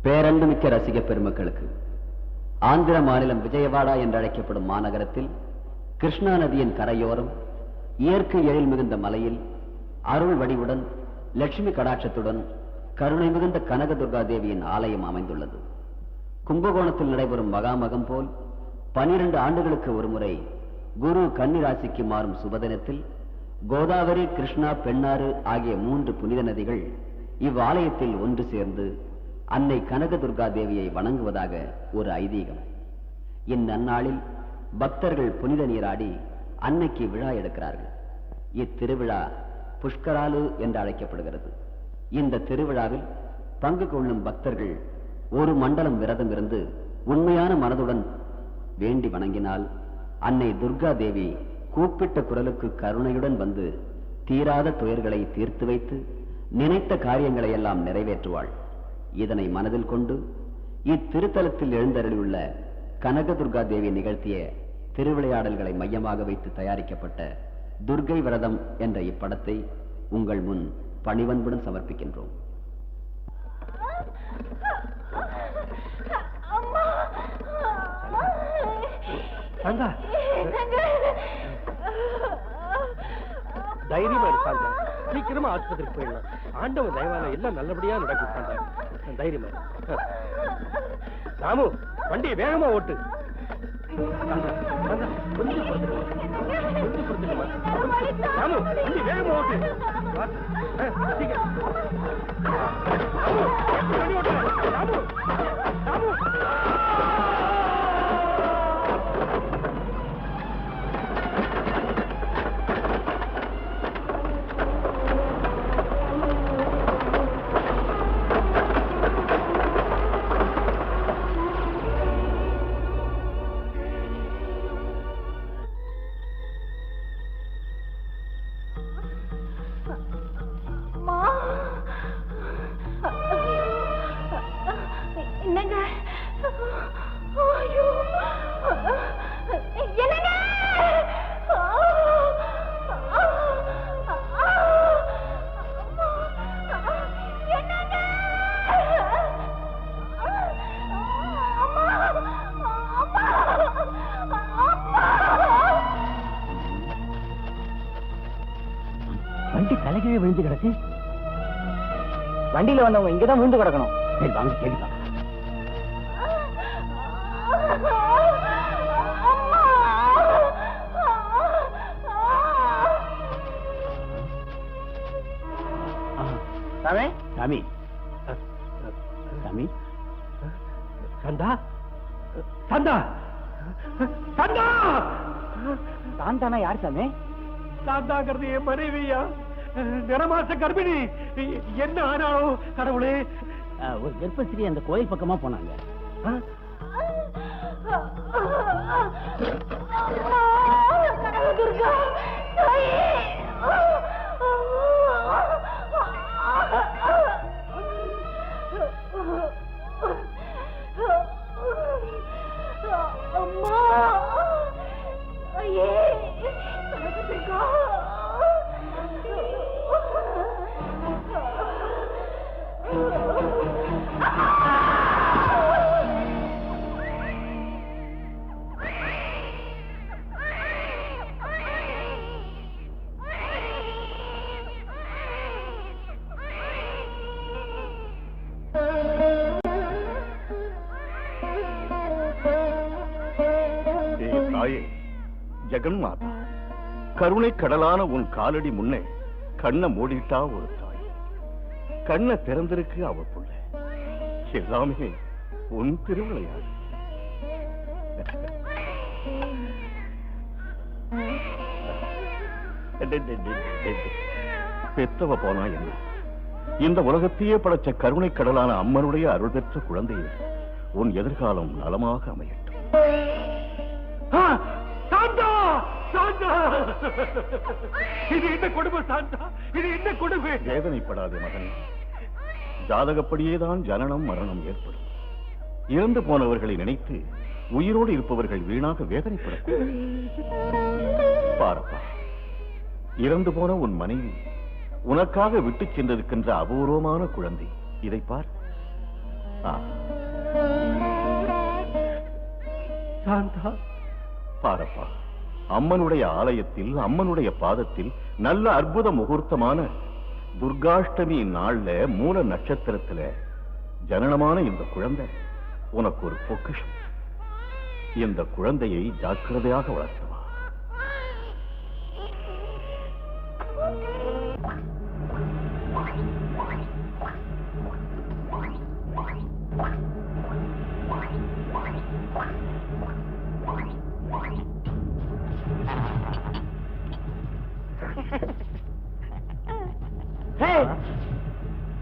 பேரன்புமிக்க ரசிக பெருமக்களுக்கு, ஆந்திர மாநிலம் விஜயவாடா என்று அழைக்கப்படும் மாநகரத்தில் கிருஷ்ணா நதியின் கரையோரம் இயற்கை எழில் மிகுந்த மலையில் அருள் வடிவுடன் லட்சுமி கடாட்சத்துடன் கருணை மிகுந்த கனகதுர்கா தேவியின் ஆலயம் அமைந்துள்ளது. கும்பகோணத்தில் நடைபெறும் மகாமகம் போல் 12 ஆண்டுகளுக்கு ஒருமுறை குரு கன்னிராசிக்கு மாறும் சுபதினத்தில் கோதாவரி, கிருஷ்ணா, பெண்ணாறு ஆகிய 3 புனித நதிகள் இவ்வாலயத்தில் ஒன்று சேர்ந்து அன்னை கனகதுர்கா தேவியை வணங்குவதாக ஒரு ஐதீகம். இந்நன்னாளில் பக்தர்கள் புனித நீராடி அன்னைக்கு விழா எடுக்கிறார்கள். இத்திருவிழா புஷ்கராலு என்று அழைக்கப்படுகிறது. இந்த திருவிழாவில் பங்கு கொள்ளும் பக்தர்கள் ஒரு மண்டலம் விரதம் இருந்து உண்மையான மனதுடன் வேண்டி வணங்கினால் அன்னை துர்கா தேவி கூப்பிட்ட குரலுக்கு கருணையுடன் வந்து தீராத துயர்களை தீர்த்து வைத்து நினைத்த காரியங்களை எல்லாம் நிறைவேற்றுவாள். இதனை மனதில் கொண்டு இத்திருத்தலத்தில் எழுந்தருளியுள்ள கனகதுர்கா தேவி நிகழ்த்திய திருவிளையாடல்களை மையமாக வைத்து தயாரிக்கப்பட்ட துர்கை விரதம் என்ற இப்படத்தை உங்கள் முன் பணிவன்புடன் சமர்ப்பிக்கின்றோம். தைரியமா இருக்காங்க. சீக்கிரமா ஆஸ்பத்திரிக்கு போயிடலாம். ஆண்டவன் தயவால எல்லாம் நல்லபடியா நடக்கும். தைரியமா ராமு, வண்டியை வேகமா ஓட்டு. கொஞ்சம் ராமு, வண்டி வேகமா ஓட்டு. ராமு, ராமு. வண்டி தலைகீழே விழுந்து கிடக்கு. வண்டியில வந்தவங்க இங்கதான் விழுந்து கிடக்கணும். சரி வாங்க கேள்வி. சாமி சாமி சாமி சந்தா சந்தா சந்தா சாந்தானா யார் சாமி? சாந்தாங்கிறது என் மனைவியா, நிறமாச கர்ப்பிணி. என்ன ஆனாலோ கடவுளே. ஒரு கர்ப்பஸ்திரி அந்த கோயில் பக்கமா போனாங்க. ஜெகன்மாதா, கருணை கடலான உன் காலடி முன்னே கண்ணை மூடிட்டா ஒரு தாய், கண்ணை திறந்திருக்கு அவ புள்ள. எல்லாமே உன் திருவிளையாடு. பெத்தவ போனா என்ன, இந்த உலகத்தையே படைச்ச கருணை கடலான அம்மனுடைய அருள் பெற்ற குழந்தையே உன் எதிர்காலம் நலமாக அமையட்டும். இது என்ன கொடுமை சாந்தா, இது என்ன கொடுமை? வேதனைப்படாதே மகனே, ஜாதகப்படியேதான் ஜனனம் மரணம் ஏற்படும். இறந்து போனவர்களை நினைத்து உயிரோடு இருப்பவர்கள் வீணாக வேதனைப்படக்கூடாது. பாரப்பா, இறந்து போன உன் மனைவி உனக்காக விட்டுச் சென்றிருக்கின்ற அபூர்வமான குழந்தை. இதை பார். சாந்தா, பாரப்பா, அம்மனுடைய ஆலயத்தில் அம்மனுடைய பாதத்தில் நல்ல அற்புத முகூர்த்தமான துர்காஷ்டமி நாள்ல மூல நட்சத்திரத்துல ஜனனமான இந்த குழந்தை உனக்கு ஒரு பொக்கிஷம். இந்த குழந்தையை ஜாக்கிரதையாக வளர்த்தவா.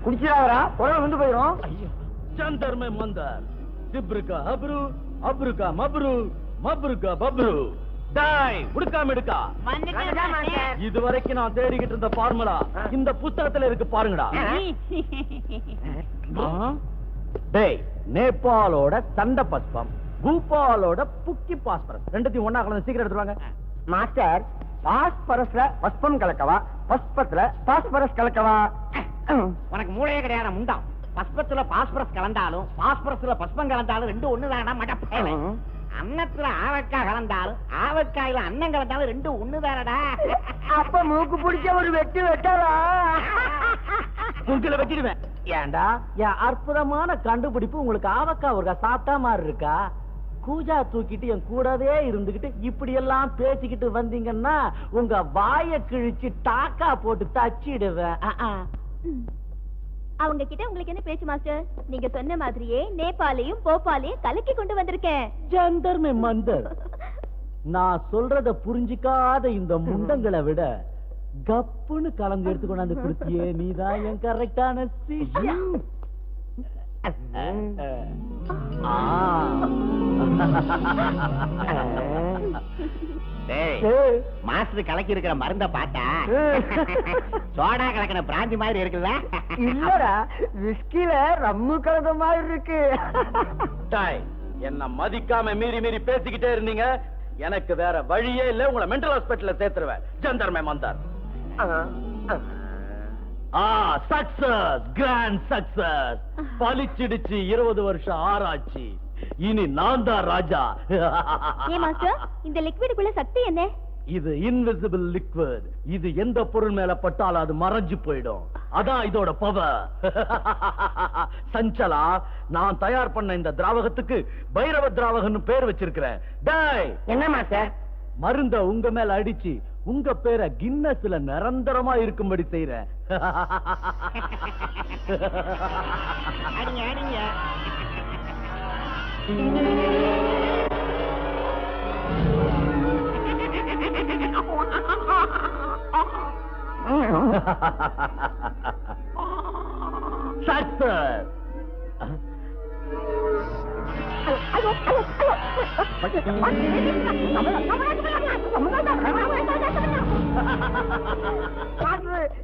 குடிச்சிடாதரா, குழந்தை வந்து போயிடும். சந்தர் மே மந்தர், திப்ருகா அப்ரு, அப்ருகா மப்ரு, மப்ருகா பப்ரு. டாய், உடுக்காம எடுக்கா. இதுவரைக்கும் நான் தேடிக்கிட்டு இருந்த ஃபார்முலா இந்த புத்தகத்துல இருக்கு, பாருங்கடா. டேய், நேபாளோட தண்ட பஸ்பம், பூபாலோட புக்கி பாஸ்பரஸ் ரெண்டுத்தையும் ஒண்ணா கலந்து சீக்கிரம் எடுத்துவாங்க. Master, பாஸ்பரஸ்ல பஸ்பம் கலக்கவா, பஸ்பத்துல phosphorus கலக்கவா? உனக்கு மூளையே கிடையாது முண்டாம். பஸ்பத்துல பாஸ்பரஸ் கலந்தாலும் பாஸ்பரஸ்ல பஸ்பம் கலந்தாலும் ரெண்டும் ஒண்ணுதானா மடப்பேல. அன்னத்துல ஆவக்காய் கலந்தாலும் ஆவக்காயில அன்னம் கலந்தாலும் ரெண்டும் ஒண்ணுதானடா. அப்ப மூக்கு பிடிச்ச ஒரு வெட்டு வெட்டாரா? உங்களை வச்சிடுவேன். ஏண்டா, என் அற்புதமான கண்டுபிடிப்பு உங்களுக்கு ஆவக்கா ஒரு சாப்பிட்டா மாதிரி இருக்கா? கூஜா தூக்கிட்டு என் கூடவே இருந்துகிட்டு இப்படி எல்லாம் பேசிக்கிட்டு வந்தீங்கன்னா உங்க வாய கிழிச்சு டாக்கா போட்டு தச்சிடுவேன். அவங்க கிட்ட உங்களுக்கு என்ன பேச்சு மாஸ்டர்? நீங்க சொன்ன மாதிரியே நேபாளையும் போபாலையும் கலக்கி கொண்டு வந்திருக்கேன். ஜந்தர் மே மந்தர். நான் சொல்றத புரிஞ்சிக்காத இந்த முண்டங்களை விட கப்புன்னு கலந்து எடுத்து கொண்டாந்து கொடுத்தியே, நீதான் என் கரெக்டான சிஷ்யன். மாஸ்டர் கலக்கி இருக்கிற மருந்த பார்த்தா சோடா கலக்கின பிராந்தி மாதிரி இருக்குல்ல? இல்லடா, விஸ்கில ரம்மு கலந்த மாதிரி இருக்கு. டாய், என்ன மதிக்காம மீறி மீறி பேசிக்கிட்டே இருந்தீங்க. எனக்கு வேற வழியே இல்ல, உங்களை மென்டல் ஹாஸ்பிட்டல்ல சேர்த்துருவேன். ஜந்தர் மே மந்தர். Success, grand success. பலிச்சிடுச்சு 20 வருஷம் ஆராய்ச்சி. இனி நான் தான் ராஜா. ஏன் மாஸ்டர், இந்த லிக்விடுக்குள்ள சக்தி என்ன? இது இன்விசிபிள் லிக்விட். இது எந்த பொருள் மேல பட்டாலும் அது மறைஞ்சு போயிடும். அதான் இதோட பவர். சஞ்சலா, நான் தயார் பண்ண இந்த திராவகத்துக்கு பைரவ திராவகன்னு பேர் வச்சிருக்கிறேன். டேய், என்ன மாஸ்டர்? மருந்த உங்க மேல அடிச்சு உங்க பேரை கின்னஸ்ல நிரந்தரமா இருக்கும்படி செய்யறேன். அடிங்க அடிங்க. சக்சஸ்.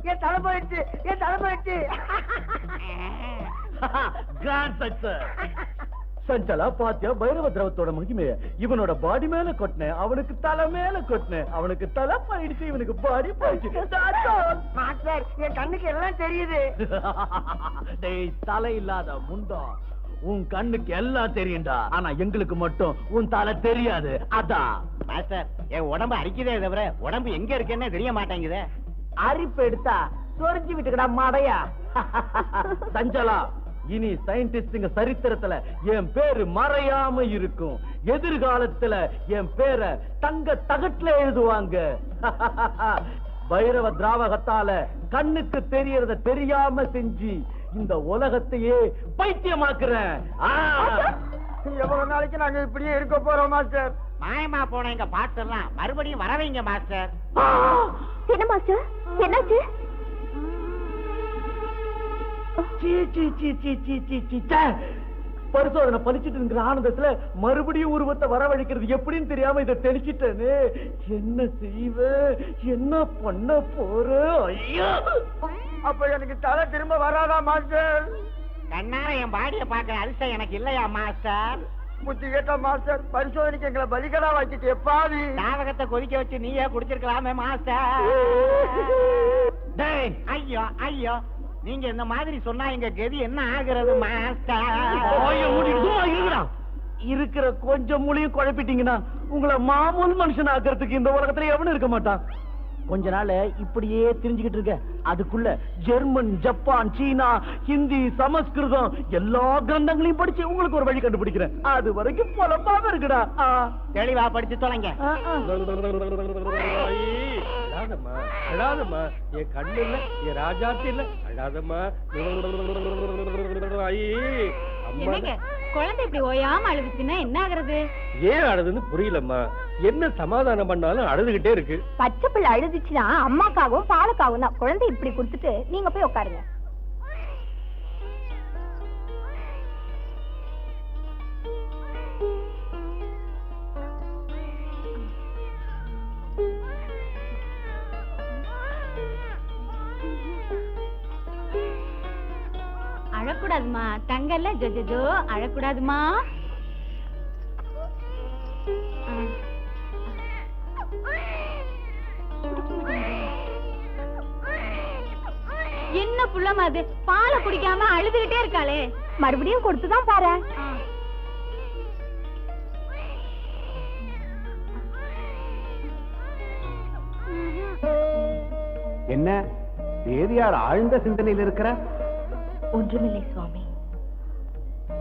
என் தலை போயிடுச்சு, என் தலை போயிடுச்சு. Grand success. சஞ்சலா, பாத்தியா பைரவ திரவத்தோட மகிமைய? இவனோட பாடி மேல கொட்டினேன், அவனுக்கு தலை மேல கொட்டினேன். அவனுக்கு தலை போயிடுச்சு, இவனுக்கு பாடி போயிடுச்சு. மாஸ்டர், என் கண்ணுக்கு எல்லாம் தெரியுது. டேய், தலை இல்லாத முண்டம், உன் கண்ணுக்கு எல்லாம் தெரியும்டா. ஆனா எங்களுக்கு மட்டும் உன் தலை தெரியாது. அதான் மாஸ்டர், என் உடம்பு அரிக்குதே தவிர உடம்பு எங்க இருக்குன்னு தெரிய மாட்டேங்குதே. அரிப்பு எடுத்தா சொரிஞ்சு விட்டுக்கடா மாடையா. சஞ்சலா, இனி சயின்டிஸ்டுங்க சரித்திரத்துல என் பேரு மறையாம இருக்கும். எதிர்காலத்துல என் பேரை தங்க தகட்டுல எழுதுவாங்க. பைரவ திராவகத்தால கண்ணுக்கு தெரியறத தெரியாம செஞ்சு இந்த உலகத்தையே பைத்தியமாக்குறேன். எவ்வளவு நாளைக்கு நாங்க இப்படியே இருக்க போறோம் மாஸ்டர்? மாயமா போன எங்க பாட்டெல்லாம் மறுபடியும் வரவைங்க மாஸ்டர். என்ன மாஸ்டர், என்னாச்சு? பரிசோதனை பலிச்சிட்டு இருக்கிற ஆனந்தத்துல மறுபடியும் உருவத்தை வரவழைக்கிறது எப்படின்னு தெரியாம இதை தெளிச்சிட்டேன்னு. என்ன செய்வ, என்ன பண்ண போற? ஐயா, அப்ப எனக்கு தலை திரும்ப வராதா மாஸ்டர்? கண்ணார என் பாடிய பாக்குற அதிர்ஷ்டம் எனக்கு இல்லையா மாஸ்டர்? புத்தி கேட்டா மாஸ்டர், பரிசோதனைக்கு எங்களை பலிகடா வச்சுட்டு எப்பாவி தாவகத்தை கொதிக்க வச்சு நீயே குடிச்சிருக்கலாமே மாஸ்டர். டேய், ஐயோ ஐயோ, நீங்க இந்த மாதிரி சொன்னா எங்க கதி என்ன ஆகுறது மாஸ்டர்? இருக்கிற கொஞ்சம் மூலியும் குழப்பிட்டீங்கன்னா உங்களை மாமூல் மனுஷன் ஆக்கிறதுக்கு இந்த உலகத்துல எவனும் இருக்க மாட்டான். கொஞ்ச நாள் இப்படியே தெரிஞ்சுக்கிட்டு இருக்க, அதுக்குள்ள ஜெர்மன், ஜப்பான், சீனா, ஹிந்தி, சமஸ்கிருதம் எல்லா கிரந்தங்களையும் படிச்சு உங்களுக்கு ஒரு வழி கண்டுபிடிக்கிறேன். அது வரைக்கும் பொலப்பாக இருக்குடா. தெளிவா படிச்சு தொலைங்க. அழாதம்மா அழாதம்மா, என் கண்ணு இல்ல, என் ராஜாத்தி இல்ல, அழாதம்மா. குழந்தை இப்படி ஓயாம அழுதுச்சுன்னா என்ன ஆகுறது? ஏன் அழுதுன்னு புரியலம்மா. என்ன சமாதானம் பண்ணாலும் அழுதுகிட்டே இருக்கு. பச்சை பிள்ளை அழுதுச்சுன்னா அம்மாக்காகவும் பாலுக்காகவும் தான். குழந்தை இப்படி கொடுத்துட்டு நீங்க போய் உட்காருங்க. அழக்கூடாதுமா தங்கல்ல, ஜோ அழக்கூடாதுமா. என்ன புள்ளமா அது பாலை குடிக்காம அழுதுகிட்டே இருக்காளே, மறுபடியும் கொடுத்துதான் பாரு. என்ன தேவியார் ஆழ்ந்த சிந்தனையில் இருக்கிற? ஒன்றுமில்லை சுவாமி,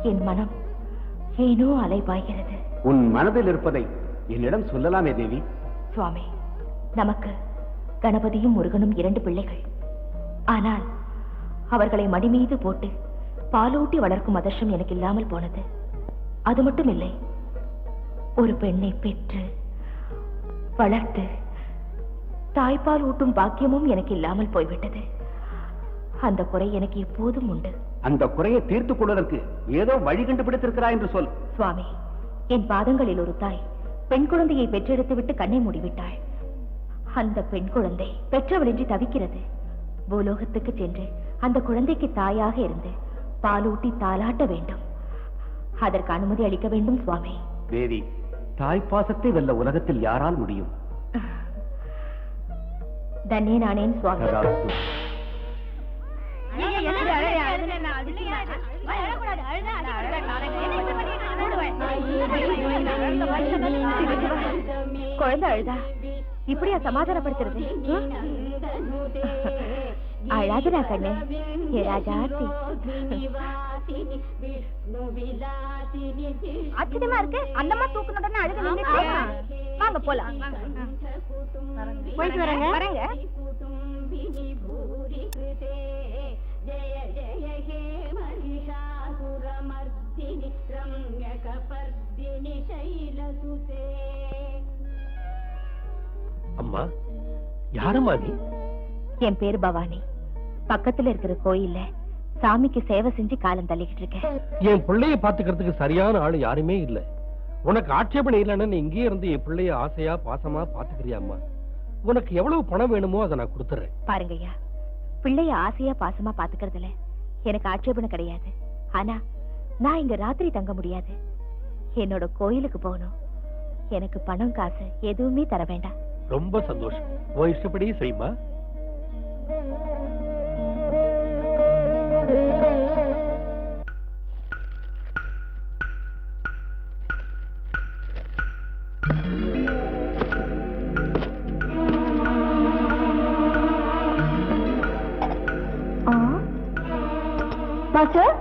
என் மனம் ஏனோ அலைபாய்கிறது. உன் மனதில் இருப்பதை என்னிடம் சொல்லலாமே தேவி. சுவாமி, நமக்கு கணபதியும் முருகனும் 2 பிள்ளைகள். ஆனால் அவர்களை மடி மீது போட்டு பாலூட்டி வளர்க்கும் அதிர்ஷ்டம் எனக்கு இல்லாமல் போனது. அது மட்டும் இல்லை, ஒரு பெண்ணை பெற்று வளர்த்து தாய்ப்பால் ஊட்டும் பாக்கியமும் எனக்கு இல்லாமல் போய்விட்டது. அந்த குறை எனக்கு எப்போதும் உண்டு. அந்த குறையை தீர்த்துக் கொள்வதற்கு ஏதோ வழி கண்டுபிடித்திருக்கிறாய் என்று சொல். சுவாமி, என் பாதங்களில் ஒரு தாய் பெண் குழந்தையை பெற்றெடுத்து விட்டு கண்ணை மூடிவிட்டாள். அந்த பெண் குழந்தை பெற்றவளின்றி தவிக்கிறது. பூலோகத்துக்கு சென்று அந்த குழந்தைக்கு தாயாக இருந்து பாலூட்டி தாலாட்ட வேண்டும். அதற்கு அனுமதி அளிக்க வேண்டும் சுவாமி. தேவி, தாய்ப்பாசத்தை வெல்ல உலகத்தில் யாரால் முடியும்? தன்னே நானேன் சுவாமி. குழந்தை அழுதா இப்படியா சமாதானப்படுத்துறது? அழாதுடா கண்ணு, ஏ ராஜாத்தி. ஆச்சரியமா இருக்கு, அந்தமா தூக்குனோட அழுது நின்னுட்டு. வாங்க போலாம். போயிட்டு வரேங்க. வரேங்க. அம்மா, யாரம்மா நீ? என் பேரு பவானி. பக்கத்துல இருக்கிற கோயில்ல சாமிக்கு சேவை செஞ்சு காலம் தள்ளிக்கிட்டு இருக்கேன். என் பிள்ளைய பாத்துக்கிறதுக்கு சரியான ஆளு யாருமே இல்ல. உனக்கு ஆட்சேபனை இல்லைன்னு இங்கே இருந்து என் பிள்ளைய ஆசையா பாசமா பாத்துக்கிறியாம்மா? உனக்கு எவ்வளவு பணம் வேணுமோ அதை நான் கொடுத்துறேன். பாருங்க ஐயா, பிள்ளைய ஆசையா பாசமா பாத்துக்கிறதுல எனக்கு ஆட்சேபனை கிடையாது. ஆனா நான் இங்க ராத்திரி தங்க முடியாது. என்னோட கோயிலுக்கு போகணும். எனக்கு பணம் காசு எதுவுமே தர வேண்டாம். ரொம்ப சந்தோஷம். உன் இஷ்டப்படி செய்யுமா. மாஸ்டர்,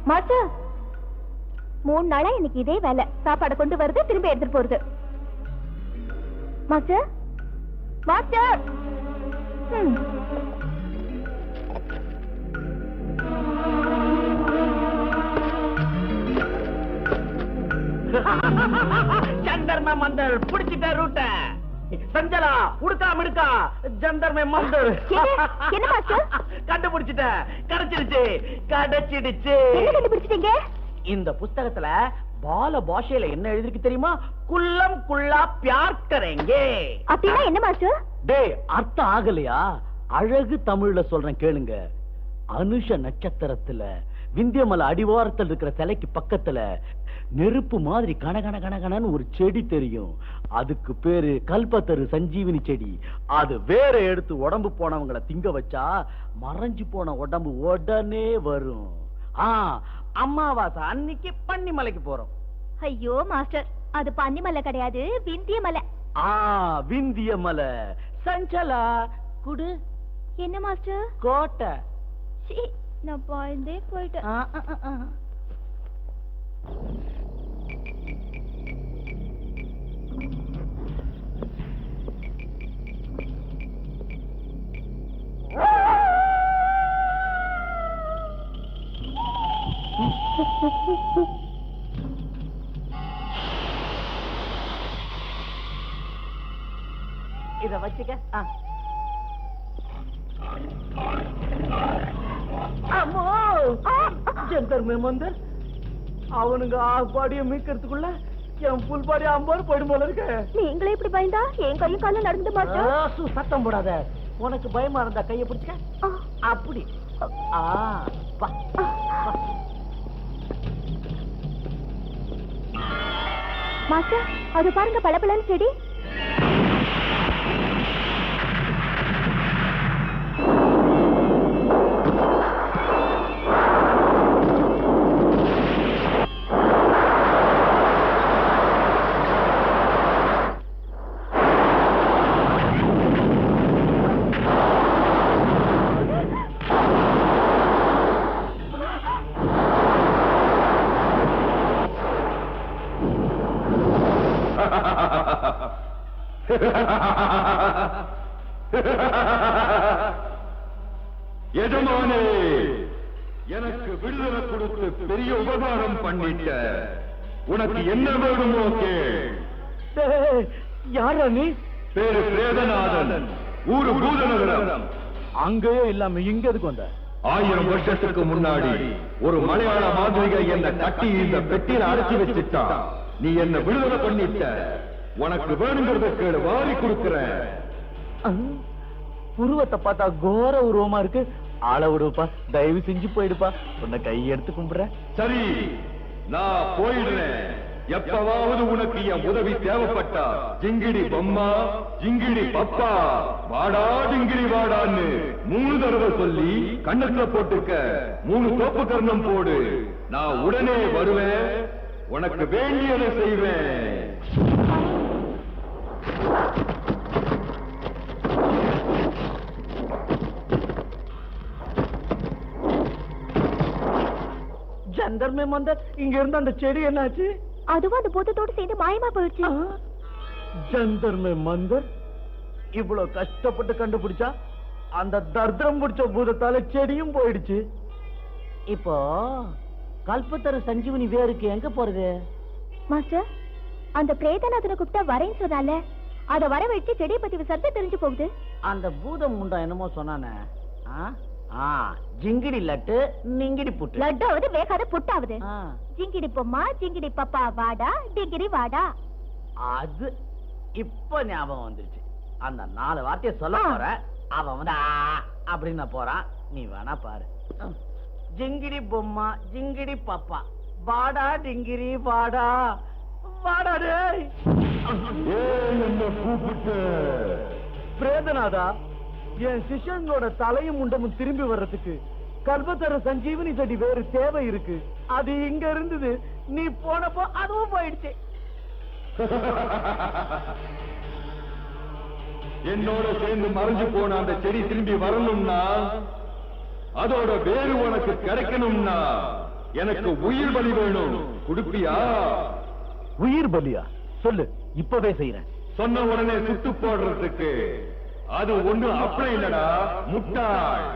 மாஸ்டர், 3 நாளா எனக்கு இதே வேலை. சாப்பாடு கொண்டு வருது, திரும்ப எடுத்துட்டு போறது. Master, master. ஜந்தர்ம மந்தர் புடிச்சிட்ட ரூட்ட. சஞ்சலா உடுக்கா மிடுக்கா ஜந்தர்ம மந்தர். என்ன மாஸ்டர்? கண்டுபிடிச்சிட்ட. கிடைச்சிடுச்சு, கிடைச்சிடுச்சு. என்ன கண்டுபிடிச்சிட்டீங்க? இந்த புஸ்தகத்துல பால பாஷையில என்ன எழுதிருக்கு தெரியுமா? குல்லம் குல்லா பியார் கரேங்கே. அப்படின்னா என்ன மாஸ்டர்? டேய், அர்த்தம் ஆகலையா? அழகு தமிழ்ல சொல்றேன் கேளுங்க. அனுஷ நட்சத்திரத்துல விந்தியமலை அடிவாரத்தில் இருக்கிற சிலைக்கு பக்கத்துல நெருப்பு மாதிரி கணகணன்னு ஒரு செடி தெரியும். அதுக்கு பேரு கல்பத்தரு சஞ்சீவினி செடி. அது வேற எடுத்து உடம்பு போனவங்களை திங்க வச்சா மறைஞ்சு போன உடம்பு உடனே வரும். அம்மாவாசை அன்னைக்கு பன்னிமலைக்கு போறோம். ஐயோ மாஸ்டர், அது பன்னிமலை கிடையாது, விந்தியமலை. விந்தியமலை. சஞ்சலா குடு. என்ன மாஸ்டர்? கோட்டை. நான் பாய்ந்தே போயிட்டேன். இத வச்சுக்க. மந்தர் அவனுங்க ஆப்பாடிய மீக்கிறதுக்குள்ள என் புல் பாடி அம்பாரு போயிடும் போல இருக்கு. நீங்களே இப்படி பயந்தா என் கையும் காலும் நடந்து மாட்டோம். சத்தம் போடாத. உனக்கு பயமா இருந்தா கைய பிடிச்சுக்க. அப்படி. மாஸ்டர், அது பாருங்க, பளபளன்னு செடி. எஜமானே, எனக்கு விடுதலை கொடுத்து பெரிய உபகாரம் பண்ணிட்ட. உனக்கு என்ன வேணுமோ கேள். யாரா நீ? பேரு பிரேதநாதன், ஊரு பூதநகரம். அங்கேயே இல்லாம இங்க எதுக்கு வந்த? 1000 வருஷத்துக்கு முன்னாடி ஒரு மலையாள மாந்திரிகை என்ன கட்டி இந்த பெட்டியில அடைச்சி வச்சுட்டா. நீ என்ன விடுதலை பண்ணிட்ட. உனக்கு வேணுங்கிறத கேளு, வாரி கொடுக்கிறேன். உருவத்தை பார்த்தா கோர உருவமா இருக்கு. ஆள விடுப்பா, தயவு செஞ்சு போயிடுப்பா. உன்னை கையெடுத்து கும்பிடுறேன். சரி, நான் போயிடுறேன். எப்பவாவது உனக்கு என் உதவி தேவைப்பட்டா ஜிங்கிடி பொம்மா, ஜிங்கிடி பப்பா, வாடா ஜிங்கிடி வாடான்னு 3 தடவை சொல்லி கண்ணத்துல போட்டுக்க. 3 தோப்பு கர்ணம் போடு. நான் உடனே வருவேன். உனக்கு வேண்டியதை செய்வேன். ஜந்தர்மே மந்தர், இங்க இருந்த அந்த செடி என்னாச்சு? அதுவும் அந்த பூதத்தோடு சேர்ந்து மாயமா போயிடுச்சு. ஜந்தர்மே மந்தர் இவ்வளவு கஷ்டப்பட்டு கண்டுபிடிச்சா அந்த தர்தரம் பிடிச்ச பூதத்தால செடியும் போயிடுச்சு. இப்போ கல்பத்தரு சஞ்சீவனி வேருக்கு எங்க போறது? மாஸ்டர், அந்த பிரேதநாதனை கூப்பிட்டா வரேன்னு சொன்னால, அத வர வச்சு செடியை பத்தி விசாரிச்சு தெரிஞ்சு போகுது. அந்த பூதம் முண்டா என்னமோ சொன்னானே, ஜிங்கிடி லட்டு நிங்கிடி புட்டு. லட்டாவது வேகாத புட்டாவது. ஜிங்கிடி பொம்மா, ஜிங்கிடி பப்பா, வாடா டிங்கிடி வாடா. அது இப்ப ஞாபகம் வந்துருச்சு. அந்த 4 வார்த்தையை சொல்ல போற. அவன் வந்து அப்படின்னு போறான். நீ வேணா பாரு. ஜிங்கிடி பொம்மா, ஜிங்கிடி பப்பா, வாடா டிங்கிரி வாடா. வாடா டேய். என்ன கூப்பிட்டு? பிரேதநாதா, என் சிஷ்யங்களோட தலையும் முண்டமும் திரும்பி வர்றதுக்கு கல்பத்தர சஞ்சீவனி செடி வேறு தேவை இருக்கு. அது இங்க இருந்தது. நீ போனப்போ அதுவும் போயிடுச்சு. என்னோட சேர்ந்து மறைஞ்சு போன அந்த செடி திரும்பி வரணும்னா, அதோட வேறு உனக்கு கிடைக்கணும்னா எனக்கு உயிர் பலி வேணும். கொடுப்பியா? உயிர் பலியா? சொல்லு, இப்பவே செய்யறேன். சொன்ன உடனே சுட்டு போடுறதுக்கு. அது ஒண்ணு அப்பளம் இல்லடா, முட்டாள்.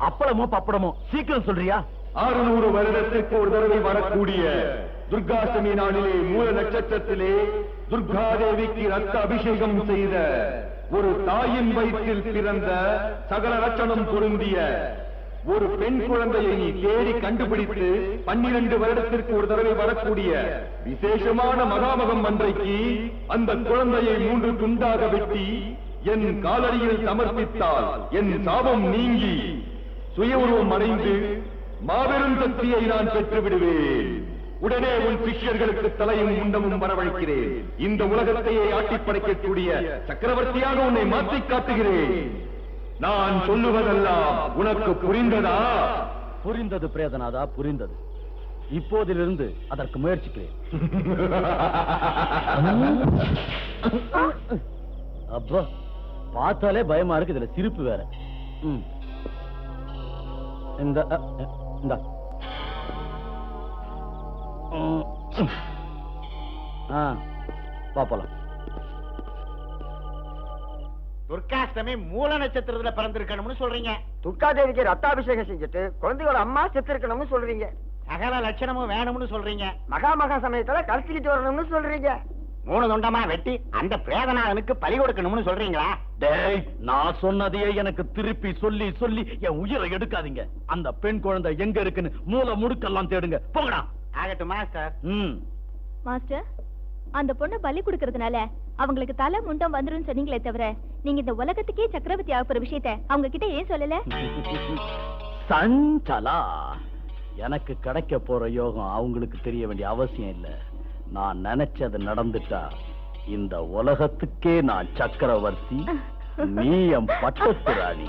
அப்பளமோ பப்படமோ, சீக்கிரம் சொல்றியா? 600 வருடத்துக்கு ஒரு தடவை வரக்கூடிய துர்காஷ்டமி நாளிலே மூல நட்சத்திரத்திலே துர்காதேவிக்கு ரத்த அபிஷேகம் செய்த ஒரு தாயின் வயிற்றில் பிறந்த சகல லட்சணம் பொருந்திய ஒரு பெண் குழந்தையை நீ தேடி கண்டுபிடித்து 12 வருடத்திற்கு ஒரு தடவை வரக்கூடிய விசேஷமான மகாமகம் அன்றைக்கு அந்த குழந்தையை 3 துண்டாக வெட்டி என் காலடியில் சமர்ப்பித்தால் என் சாபம் நீங்கி சுய உருவம் அடைந்து மாபெரும் சக்தியை நான் பெற்று விடுவேன். உடனே உன் சிஷ்யர்களுக்கு தலையும் முண்டமும் வரவழைக்கிறேன். இந்த உலகத்தையே ஆட்டிப் படைக்கக்கூடிய சக்கரவர்த்தியாக உன்னை மாற்றி காட்டுகிறேன். நான் சொல்லுவதெல்லாம் உனக்கு புரிந்ததா? புரிந்தது பிரேதநாதா, புரிந்தது. இப்போதிலிருந்து அதற்கு முயற்சிக்கிறேன். அப்பா, பார்த்தாலே பயமா இருக்கு, இதுல சிரிப்பு வேற. இந்த பாப்பலாம். துர்காஷ்டமி மூல நட்சத்திரத்துல பிறந்திருக்கணும்னு சொல்றீங்க. துர்காதேவிக்கு ரத்தாபிஷேகம் செஞ்சுட்டு குழந்தையோட அம்மா செத்து இருக்கணும்னு சொல்றீங்க. சகல லட்சணமும் வேணும்னு சொல்றீங்க. மகா சமயத்துல கழிச்சுக்கிட்டு வரணும்னு சொல்றீங்க. 3 தொண்டமா வெட்டி அந்த பிரேதநாதனுக்கு பலி கொடுக்கணும்னு சொல்றீங்களா? டேய், நான் சொன்னதையே எனக்கு திருப்பி சொல்லி சொல்லி என் உயிரை எடுக்காதீங்க. அந்த பெண் குழந்தை எங்க இருக்குன்னு மூல முடுக்கெல்லாம் தேடுங்க. போங்கடா. ஆகட்டும் மாஸ்டர். மாஸ்டர், அந்த பொண்ணு பலி கொடுக்கறதுனால அவங்களுக்கு தலை முண்டம் வந்துரும் சொன்னீங்களே தவிர நீங்க இந்த உலகத்துக்கே சக்கரவர்த்தி ஆகிற விஷயத்த அவங்க கிட்ட ஏன் சொல்லல? சஞ்சலா, எனக்கு கிடைக்க போற யோகம் அவங்களுக்கு தெரிய வேண்டிய அவசியம் இல்ல. நான் நினைச்சது நடந்துட்டா இந்த உலகத்துக்கே நான் சக்கரவர்த்தி, நீ என் பட்டத்து ராணி.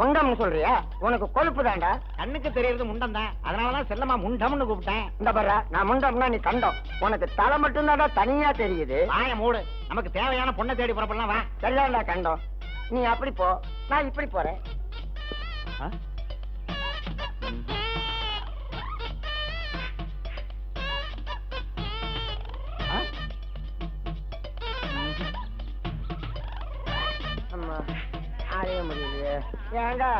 முண்டம் சொல்றியா? உனக்கு கொழுப்பு தாண்டா. கண்ணுக்கு தெரியறது முண்டம் தான், அதனாலதான் செல்லமா முண்டம்னு கூப்பிட்டேன். இந்த பாரு, நான் முண்டம்னா நீ கண்டம். உனக்கு தலை மட்டும் தாண்டா தனியா தெரியுது. வாய மூடு. நமக்கு தேவையான பொண்ணை தேடி புறப்படலாம். வா. சரியாண்டா கண்டம். நீ அப்படி போ, நான் இப்படி போறேன். முடியலையே. ஏண்டா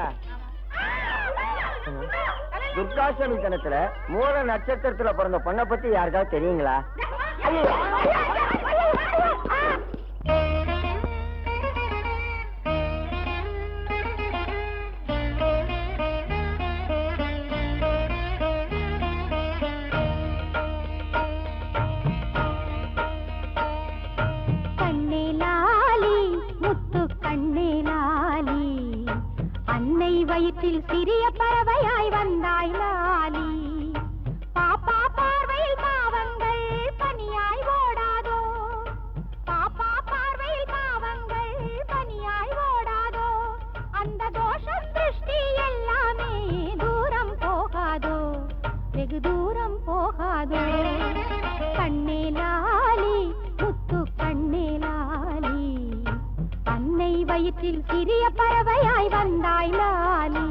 துர்காஷ்டமி தினத்துல மூல நட்சத்திரத்துல பிறந்த பொண்ணை பத்தி யாருக்காவது தெரியுங்களா? வயிற்றில் சிறிய பறவையாய் வந்தாய் லாலி. பாப்பா பார்வையில் பாவங்கள் பனியாய் ஓடாதோ. பாப்பா பார்வையில் பாவங்கள் பனியாய் ஓடாதோ. அந்த தோஷம் திருஷ்டி எல்லாமே தூரம் போகாதோ, வெகு தூரம் போகாதோ. கண்ணே லாலி, முத்து கண்ணே லாலி, அன்னை வயிற்றில் சிறிய பறவையாய் வந்தாய் லாலி.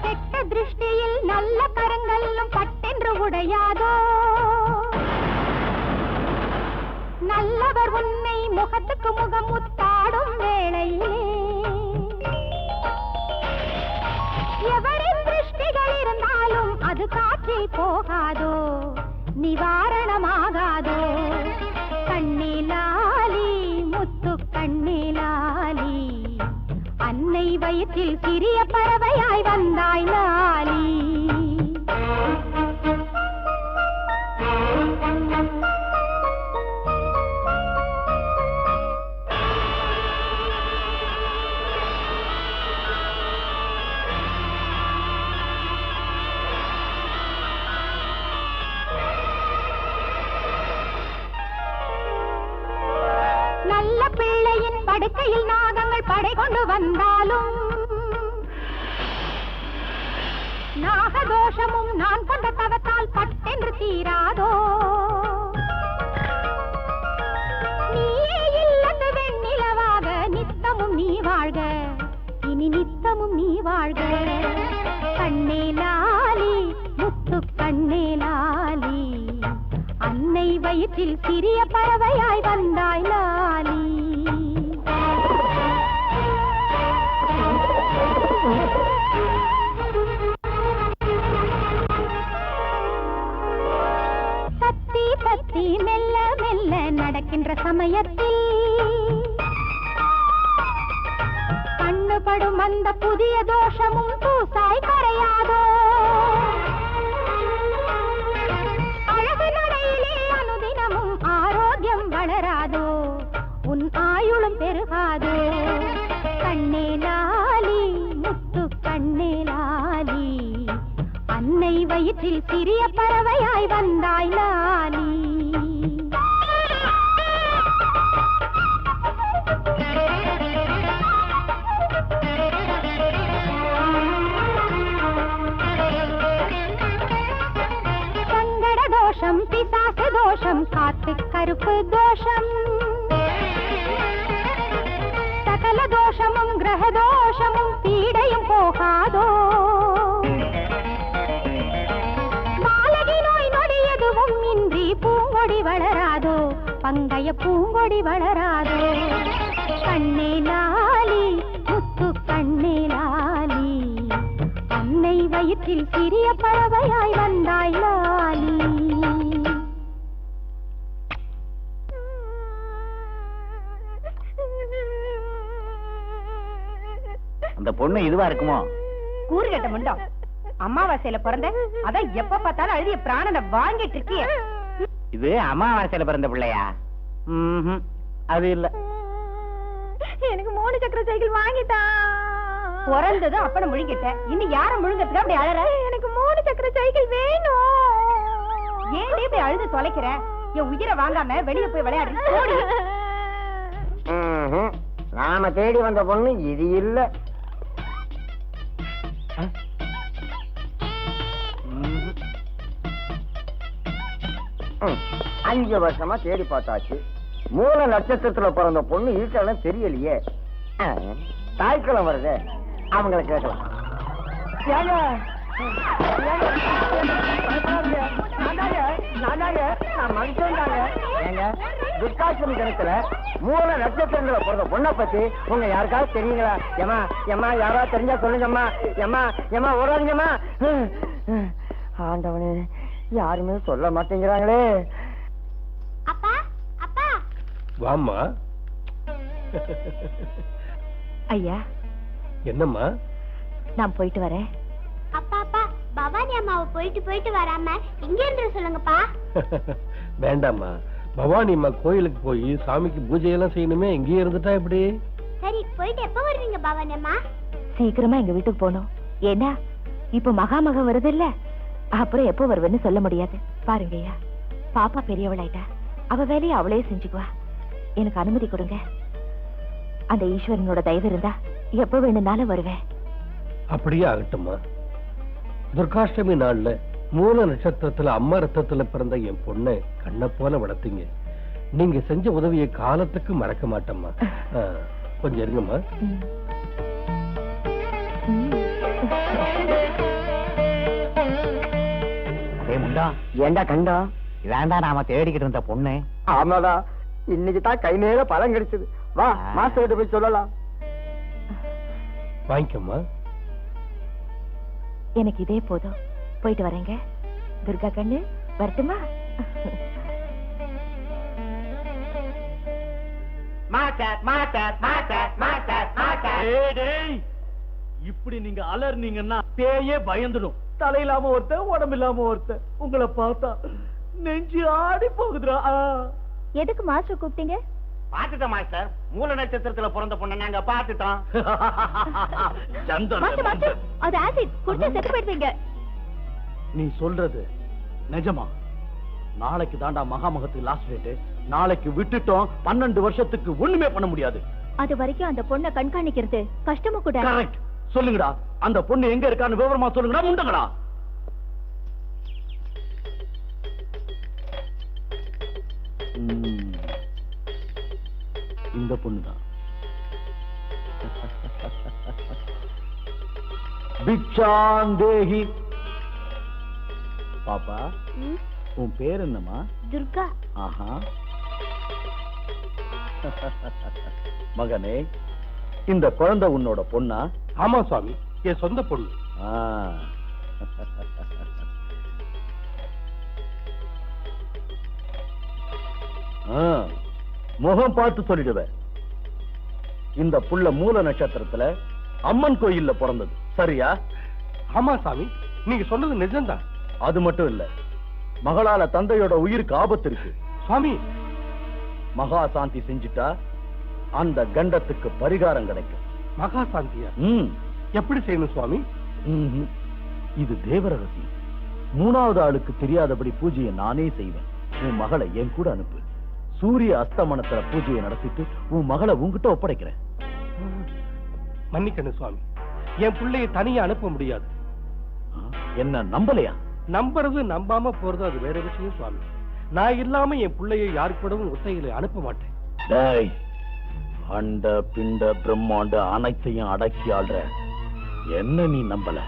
கெட்ட திருஷ்டியில் நல்ல கரங்களும் பட்டென்று உடையாதோ. நல்லவர் உன்னை முகத்துக்கு முகம் முத்தாடும் வேளையிலே எவரின் திருஷ்டிகள் இருந்தாலும் அது காற்றில் போகாதோ, நிவாரணமாகாதோ. கண்ணே லாலி, முத்து கண்ணே லாலி, அன்னை வயிற்றில் சிறிய பறவையாய் வந்தாய் லாலி. நல்ல பிள்ளையின் படுக்கையில் நாகங்கள் படை கொண்டு வந்தாலும் நாகதோஷமும் நான் கொண்ட தவத்தால் பட்டென்று தீராதோ. நீயே இல்லத்து வெண்ணிலவாக நித்தமும் நீ வாழ்க, இனி நித்தமும் நீ வாழ்க. கண்ணே லாலி, முத்து கண்ணே லாலி, அன்னை வயிற்றில் சிறிய பறவையாய் வந்தாய் லாலி. தத்தி தத்தி மெல்ல மெல்ல நடக்கின்ற சமயத்தில் கண்ணுபடும் அந்த புதிய தோஷமும் தூசாய் கரையாதோ. வயிற்றில் சிறிய பறவையாய் வந்தாய் லாலி. சங்கட தோஷம், பிசாசு தோஷம், காத்து கருப்பு தோஷம், சகல தோஷமும் கிரக தோஷமும் பீடையும் போகாதோ. பாலகி நோய் நொடி எதுவும் இன்றி பூங்கொடி வளராதோ, பங்கைய பூங்கொடி வளராதோ. கண்ணே லாலி, முத்து கண்ணே லாலி, அன்னை வயிற்றில் சிறிய பறவையாய் வந்தாய் லாலி. அந்த பொண்ணு இதுவா இருக்குமோ? கூறு கட்ட முண்டம், அமாவாசையில பிறந்த அதான் எப்ப பார்த்தாலும் அழுதிய பிராணனை வாங்கிட்டு இருக்கிய. இது அமாவாசையில பிறந்த பிள்ளையா? அது இல்ல. எனக்கு 3 சக்கர சைக்கிள் வாங்கிட்டா. பிறந்ததும் அப்பன முழுங்கிட்ட, இன்னும் யார முழுங்கத்துக்கு அப்படி அழற? எனக்கு 3 சக்கர சைக்கிள் வேணும். ஏன் இப்படி அழுது தொலைக்கிற? என் உயிரை வாங்காம வெளிய போய் விளையாடு. நாம தேடி வந்த பொண்ணு இது இல்ல. 5 வருஷமா தேடி பார்த்தாச்சு. மூல நட்சத்திரத்துல பிறந்த பொண்ணு இருக்கலாம் தெரியலையே. தாய்க்கிழமை வருது, அவங்களை கேட்கலாம். துர்காஷ்டமி தினத்துல மூல நட்சத்திரங்களை பிறந்த பொண்ணை பத்தி உங்க யாருக்காவது தெரியுங்களா? ஏமா ஏமா யாராவது தெரிஞ்சா சொல்லுங்கம்மா. ஏமா ஏமா ஓடாதீங்கம்மா. ஆண்டவனே, யாருமே சொல்ல மாட்டேங்கிறாங்களே. அப்பா அப்பா. வாம்மா. ஐயா. என்னம்மா? நான் போயிட்டு வரேன். அப்பா அப்பா, பவானி அம்மாவை போயிட்டு வராம இங்க இருந்து சொல்லுங்கப்பா. வேண்டாம்மா, பவானி அம்மா கோயிலுக்கு போய் சாமிக்கு பூஜை எல்லாம் செய்யணுமே, இங்கேயே இருந்துட்டா எப்படி? சரி, போயிட்டு எப்ப வருவீங்க பவானி அம்மா? சீக்கிரமா எங்க வீட்டுக்கு போகணும். ஏன்னா இப்ப மகாமகம் வருது இல்ல, அப்புறம் எப்போ வருவேன்னு சொல்ல முடியாது. பாருங்க ஐயா, பாப்பா பெரியவளாயிட்டா, அவ வேலையை அவளே செஞ்சுக்குவா. எனக்கு அனுமதி கொடுங்க. அந்த ஈஸ்வரனோட தயவு இருந்தா எப்ப வேணும்னாலும் வருவேன். அப்படியே ஆகட்டும்மா. துர்காஷ்டமி நாள்ல மூல நட்சத்திரத்துல அம்மா ரத்தத்துல பிறந்த என் பொண்ணை கண்ணை போல வளர்த்தீங்க. நீங்க செஞ்ச உதவியை காலத்துக்கு மறக்க மாட்டோம்மா. கொஞ்சம் இருங்கம்மா. ஏண்டா கண்டா, இதாண்டா நாம தேடிக்கிட்டு இருந்த பொண்ணு. ஆமாடா, இன்னைக்கு தான் கை நேர பலன் கிடைச்சது. வா, மாஸ்டர் கிட்ட போய் சொல்லலாம். வாங்கிக்கம்மா. எனக்கு இதே போதும். போயிட்டு வரேங்க. துர்கா கண்ணு, வரட்டுமா? இப்படி நீங்க அலர்னீங்கன்னா பேயே பயந்துடும். தலையில்லாம ஒருத்த, உடம்பு இல்லாம ஒருத்த. உங்களை பார்த்தா நெஞ்சு ஆடி போகுதுடா. எதுக்கு மாஸ்டர் கூப்பிட்டீங்க? பாத்துட்டோம் மாஸ்டர், மூல நட்சத்திரத்துல பிறந்த பொண்ணை நாங்க பாத்துட்டோம். அது ஆசிட் குடிச்சா செத்து போயிடுவீங்க. நீ சொல்றது நிஜமா? நாளைக்கு தாண்டா மகாமகத்துக்கு லாஸ்ட் டேட். நாளைக்கு விட்டுட்டோம், 12 வருஷத்துக்கு ஒண்ணுமே பண்ண முடியாது. அது வரைக்கும் அந்த பொண்ணை கண்காணிக்கிறது கஷ்டமா கூட. கரெக்ட். சொல்லுங்கடா, அந்த பொண்ணு எங்க இருக்கான்னு விவரமா சொல்லுங்கடா. முண்டங்கடா. இந்த பொண்ணுதான். பிக்ஷாந்தேஹி. பாப்பா, உன் பேர் என்னம்மா? துர்கா. ஆஹா. மகனே, இந்த குழந்தை உன்னோட பொண்ணா? ஆமா சுவாமி, என் சொந்த பொண்ணு. முகம் பார்த்து சொல்லிடுவேன். இந்த புள்ள மூல நட்சத்திரத்துல அம்மன் கோயில்ல பிறந்தது, சரியா? ஆமா சாமி, நீங்க சொன்னது நிஜம்தான். அது மட்டும் இல்ல, மகளால தந்தையோட உயிருக்கு ஆபத்து இருக்கு. சுவாமி, மகா சாந்தி செஞ்சுட்டா அந்த கண்டத்துக்கு பரிகாரம் கிடைக்கும். மகா சாந்தியா? ம். எப்படி செய்யணும் சுவாமி? இது தேவ ரகசியம். மூணாவது ஆளுக்கு தெரியாதபடி பூஜையை நானே செய்வேன். உன் மகளை என் கூட அனுப்பு. சூரிய அஸ்தமனத்துல பூஜையை நடத்திட்டு உன் மகளை உன்கிட்ட ஒப்படைக்கிறேன். மன்னிக்கணும் சுவாமி, என் பிள்ளையை தனியா அனுப்ப முடியாது. என்ன நம்பலையா? நம்புறது நம்பாம போறது அது வேற விஷயம் சுவாமி. நான் இல்லாம என் பிள்ளையை யாருக்கூடவும் ஒத்தையில அனுப்ப மாட்டேன். டேய், அண்ட பிண்ட பிரம்மாண்ட அனைத்தையும் அடக்கி ஆள்ற என்ன நீ நம்பல?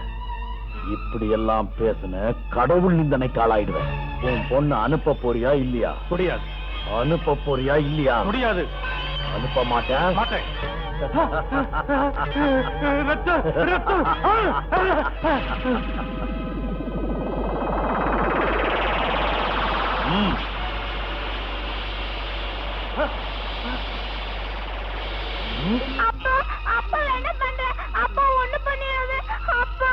இப்படி எல்லாம் பேசுன கடவுள் நிந்தனைக்கு ஆளாயிடுவேன். உன் பொண்ணு அனுப்ப போறியா இல்லையா? முடியாது. அனுப்ப போறியா இல்லையா? முடியாது. அனுப்ப மாட்டேன். மாட்டேன். அப்பா அப்பா என்ன பண்ற? அப்பா ஒண்ணு பண்ணிடாத அப்பா.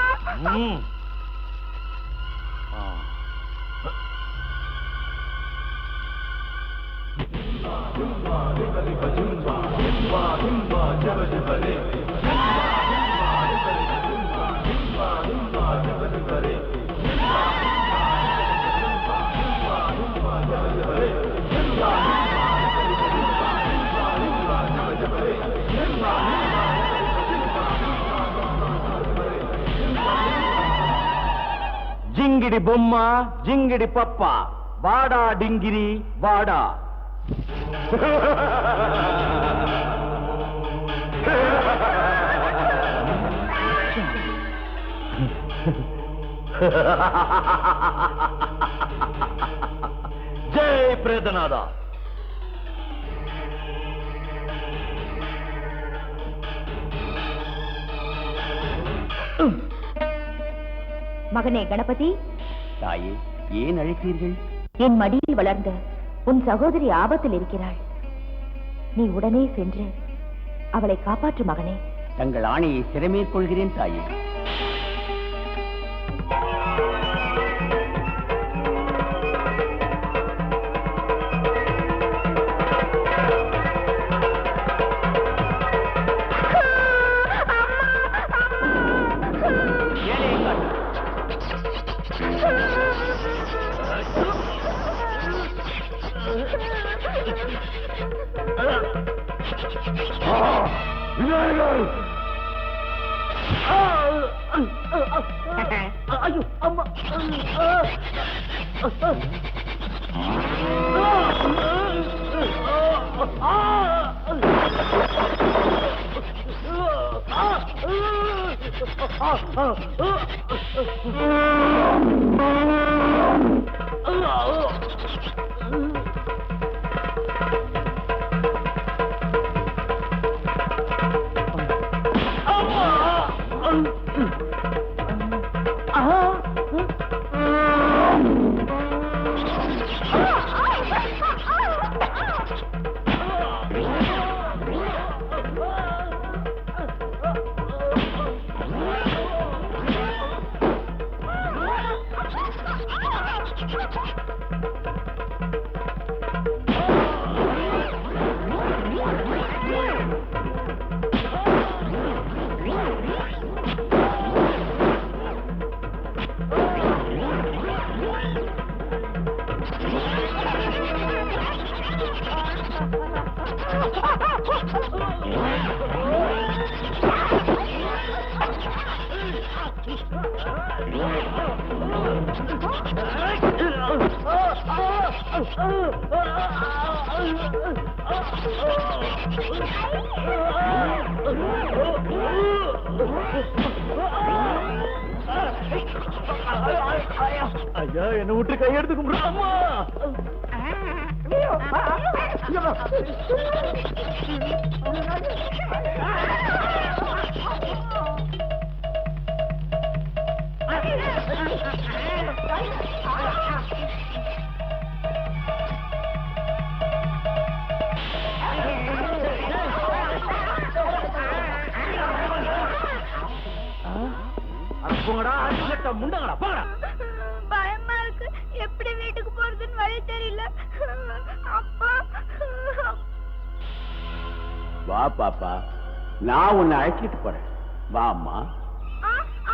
ஜிங்கிடி பொம்மா ஜிங்கிடி பப்பா, வாடா டிங்கிரி வாடா. ஜெய் பிரேதநாதா. மகனே கணபதி, தாயே, ஏன் அழைத்தீர்கள்? என் மடியில் வளர்ந்த உன் சகோதரி ஆபத்தில் இருக்கிறாள். நீ உடனே சென்று அவளை காப்பாற்று மகனே. தங்கள் ஆணையை சிறமேற்கொள்கிறேன் தாயே. ஐயோ அம்மா. ஐயா, என்ன விட்டு கையெடுத்து கும்பிடுறாமா? போங்கடா, முண்டங்கடா, போங்கடா. பயமா இருக்கு. எப்படி வீட்டுக்கு போறதுன்னு வழி தெரியல. அப்பா. வா பாப்பா, நான் உன்னை அழைச்சிட்டு போறேன். வா அம்மா.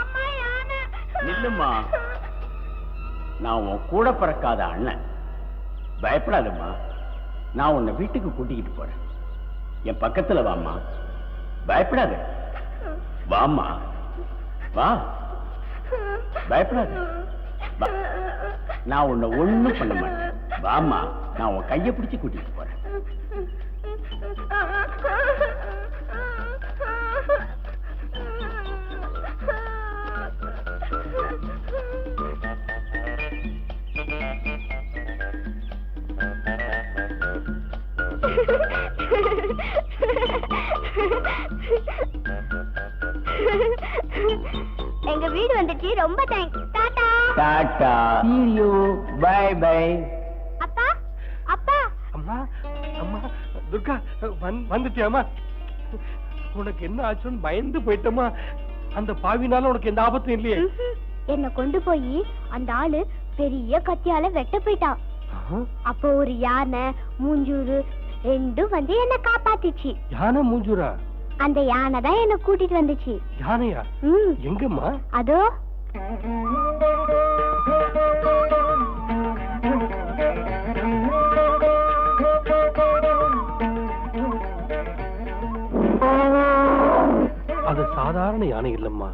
அம்மா யானை. நில்லுமா. நான் உன் கூட பிறக்காத அண்ணன். பயப்படாதம்மா, நான் உன்னை வீட்டுக்கு கூட்டிக்கிட்டு போறேன். என் பக்கத்துல வாம்மா, பயப்படாத. வாம்மா, வா, பயப்படாத. நான் உன்னை ஒண்ணும் பண்ண மாட்டேன். வாம்மா, நான் உன் கையை பிடிச்சு கூட்டிட்டு போறேன். எங்க வீடு வந்துச்சு. ரொம்ப thanks. Tata Tata, see you, bye bye. அப்பா அப்பா. அம்மா அம்மா துர்கா, வந்துட்டியாமா? உனக்கு என்ன ஆச்சுன்னு பயந்து போயிட்டமா? அந்த பாவினால உனக்கு எந்த ஆபத்தும் இல்லையே? என்ன கொண்டு போய் அந்த ஆளு பெரிய கத்தியால வெட்ட போயிட்டான். அப்போ ஒரு யானை மூஞ்சூரு ரெண்டும் வந்து என்ன காப்பாத்திச்சு. யானை மூஞ்சூரா? அந்த யானை தான் என்ன கூட்டிட்டு வந்துச்சு. யானையா? எங்கம்மா? அதோ அது சாதாரண யானை இல்லம்மா.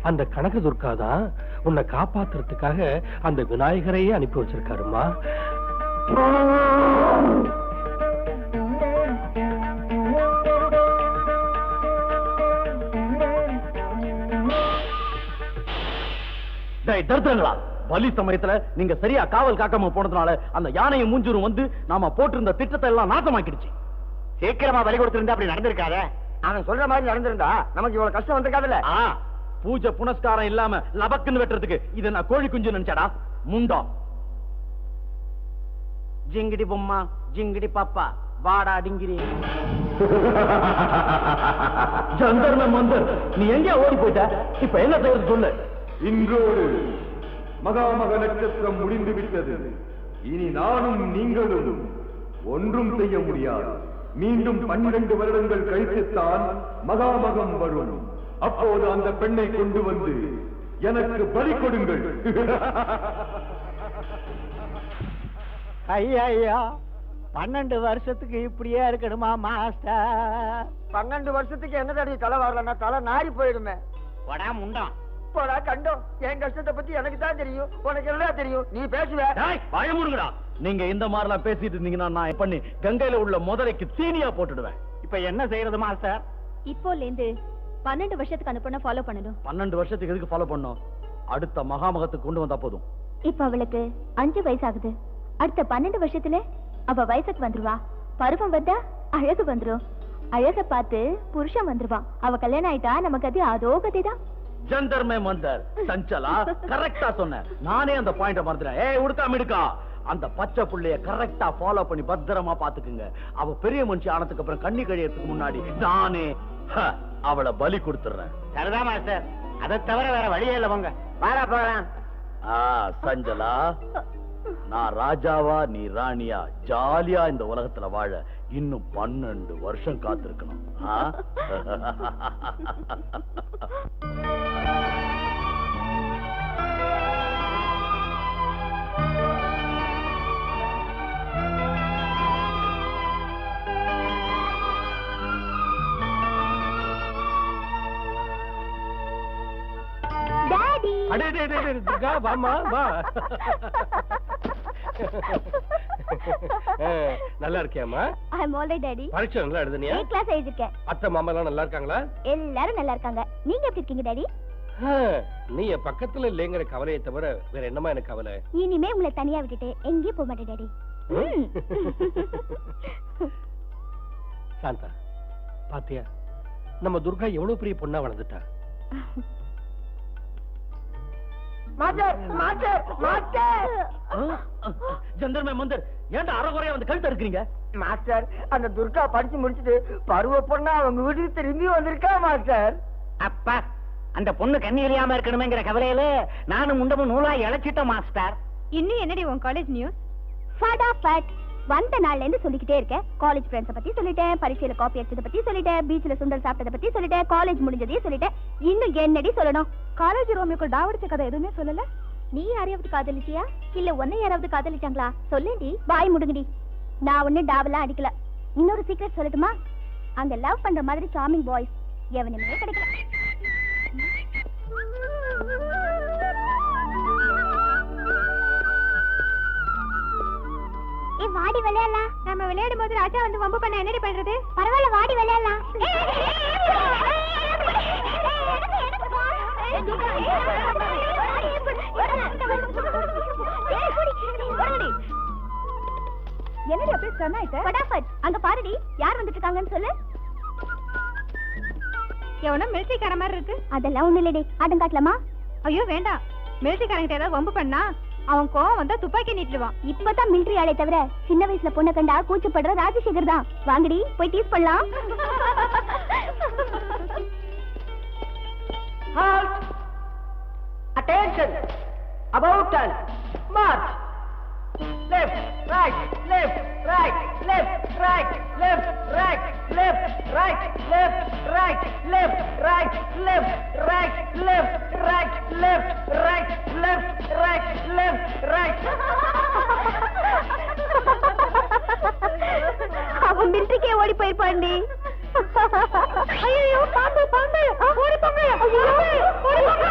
அந்த கனக துர்கா தான் உன்னை காப்பாத்துறதுக்காக அந்த விநாயகரையே அனுப்பி வச்சிருக்காருமா. தருத்தங்களா, பலி சமயத்துல நீங்க சரியா காவல் காக்காம போனதுனால அந்த யானையும் மூஞ்சூரும் வந்து நாம போட்டிருந்த திட்டத்தை எல்லாம் நாசமாக்கிடுச்சு. சீக்கிரமா பலி கொடுத்திருந்தா அப்படி நடந்திருக்காத. அவன் சொல்ற மாதிரி நடந்திருந்தா நமக்கு இவ்வளவு கஷ்டம் வந்திருக்காதுல்ல. பூஜை புனஸ்காரம் இல்லாம லபக்குன்னு வெட்டுறதுக்கு இது நான் கோழி குஞ்சு நினைச்சாடா முண்டா. ஜிங்கிடி பொம்மா ஜிங்கிடி பாப்பா வாடா டிங்கிரி. ஜந்தர்ம மந்தர், நீ எங்க ஓடி போயிட்ட? இப்ப என்ன செய்யறது சொல்லு. இன்றோடு மகாமக நட்சத்திரம் முடிந்து விட்டது. இனி நானும் நீங்களும் ஒன்றும் செய்ய முடியாது. மீண்டும் 12 வருடங்கள் கழித்துத்தான் மகாமகம் வரும். அப்போது அந்த பெண்ணை கொண்டு வந்து எனக்கு பலி கொடுங்கள். ஐயா 12 வருஷத்துக்கு இப்படியே இருக்கணுமா மாஸ்டர்? 12 வருஷத்துக்கு என்ன தடவை தலை வரலன்னா தலை நாரி போயிடுமே. போடா முண்டம், போடா கண்டோம். என் கஷ்டத்தை பத்தி எனக்கு தான் தெரியும், உனக்கு எல்லாம் தெரியும். நீ பேசுவ. பயமுறுங்கடா. நீங்க இந்த மாதிரி எல்லாம் பேசிட்டு இருந்தீங்கன்னா நான் பண்ணி கங்கையில உள்ள முதலைக்கு தீனியா போட்டுடுவேன். இப்ப என்ன செய்யறது மாஸ்டர்? இப்போல இருந்து 12 வருஷத்துக்கு அந்த பொண்ணை ஃபாலோ பண்ணணும். 12 வருஷத்துக்கு எதுக்கு ஃபாலோ பண்ணோம்? அடுத்த மகாமகத்துக்கு கொண்டு வந்தா போதும். இப்ப அவளுக்கு 5 வயசாகுது. அடுத்த 12 வருஷத்துல அவ வயசுக்கு வந்துருவா. பருவம் வந்தா அழகு வந்துரும். அழக பார்த்து புருஷன் வந்துருவான். அவ கல்யாணம் ஆயிட்டா நமக்கு அது அதோ கதைதான். ஜந்தர்மே மந்தர் சஞ்சலா, கரெக்டா சொன்ன. நானே அந்த பாயிண்ட மறந்துட்டேன். ஏய் உடுக்கா மிடுக்கா, அந்த பச்சை புள்ளைய கரெக்டா ஃபாலோ பண்ணி பத்திரமா பாத்துக்குங்க. அவ பெரிய மனுஷி ஆனதுக்கு அப்புறம் கண்ணி கழியறதுக்கு முன்னாடி நானே அவளை பலி கொடுத்துறேன். சரிதான் மாஸ்டர், அதை தவிர வேற வழியே இல்ல. போங்க வாடா போகலாம். சஞ்சலா, நான் ராஜாவா நீ ராணியா ஜாலியா இந்த உலகத்துல வாழ இன்னும் 12 வருஷம் காத்திருக்கணும். டாடி துர்கா வாமா வா. நல்லா இருக்கியாமா? ஐ அம் ஆல்ரைட் டாடி. பரீட்சை நல்லா எழுதுனியா? A class எழுதிருக்கேன். அத்தை மாமா எல்லாம் நல்லா இருக்காங்களா? எல்லாரும் நல்லா இருக்காங்க. நீங்க எப்படி இருக்கீங்க டாடி? நீ என் பக்கத்துல இல்லைங்கிற கவலையை தவிர வேற என்னமா எனக்கு கவலை? இனிமே உங்களை தனியா விட்டுட்டு எங்கேயும் போக மாட்டேன் டாடி. சாந்தா, பாத்தியா நம்ம துர்கா எவ்வளவு பெரிய பொண்ணா வளர்ந்துட்டா. ஜந்தர்மே மந்தர், ஏன்டா அறகுறையா வந்து கழுத்த இருக்கிறீங்க? மாஸ்டர், அந்த துர்கா படிச்சு முடிச்சுட்டு பருவ பொண்ணா அவங்க வீட்டுக்கு திரும்பி வந்திருக்கா மாஸ்டர். அப்பா, அந்த பொண்ணு கண்ணி எரியாம இருக்கணுமேங்கிற கவலையில நானும் முண்டமும் நூலா இழைச்சிட்டோம் மாஸ்டர். இன்னும் என்னடி உன் காலேஜ் நியூஸ்? ஃபடாஃபட் வந்த நாள்ல இருந்து சொல்லிக்கிட்டே இருக்கேன். காலேஜ் ஃப்ரெண்ட்ஸ பத்தி சொல்லிட்டேன், பரீட்சையில காப்பி அடிச்சத பத்தி சொல்லிட்டேன், பீச்ல சுண்டல் சாப்பிட்டத பத்தி சொல்லிட்டேன், காலேஜ் முடிஞ்சதையும் சொல்லிட்டேன். இன்னும் என்னடி சொல்லணும்? காலேஜ் ரோமியோக்கு டாவடிச்ச கதை எதுவுமே சொல்லல. நீ யாரையாவது காதலிச்சியா இல்ல உன்னை யாராவது காதலிச்சாங்களா? சொல்லேடி. பாய் முடுங்கடி. நான் ஒண்ணு டாவெல்லாம் அடிக்கல. இன்னொரு சீக்ரெட் சொல்லட்டுமா? அங்க லவ் பண்ற மாதிரி சார்மிங் பாய்ஸ் எவனுமே கிடைக்கல. ஏ வாடி விளையாடலாம். நம்ம விளையாடும் போது ராஜா வந்து வம்பு பண்ண என்னடி பண்றது? பரவாயில்ல வாடி விளையாடலாம். என்னடி அப்படியே சொன்னாயிட்ட? படாஃபட் அங்க பாருடி, யார் வந்துட்டு இருக்காங்கன்னு சொல்லு. எவனோ மிலிட்டரிக்கார மாதிரி இருக்கு. அதெல்லாம் ஒண்ணு இல்லடி, ஆட்டம் காட்டலாமா? ஐயோ வேண்டாம். மிலிட்டரிக்காரங்கிட்ட ஏதாவது வம்பு பண்ணா அவன் கோவம் வந்தா துப்பாக்கி நீட்டுவான். இப்பதான் மிலிட்டரி ஆளே தவிர சின்ன வயசுல பொண்ணை கண்டா கூச்சப்படுற ராஜசேகர் தான். வாங்கடி போய் டீஸ் பண்ணலாம். Attention! About turn. March. Left, right, left, right, left, right, left, right, left, right, left, right, left, right, left, right, left, right, left, right, left, right, left, right. அவன் மிலிட்டரிக்கே ஓடி போயிருப்பாண்டி. ஐயோ பாம்பு பாம்பு ஓடி போங்க. ஐயோ ஓடி போங்க.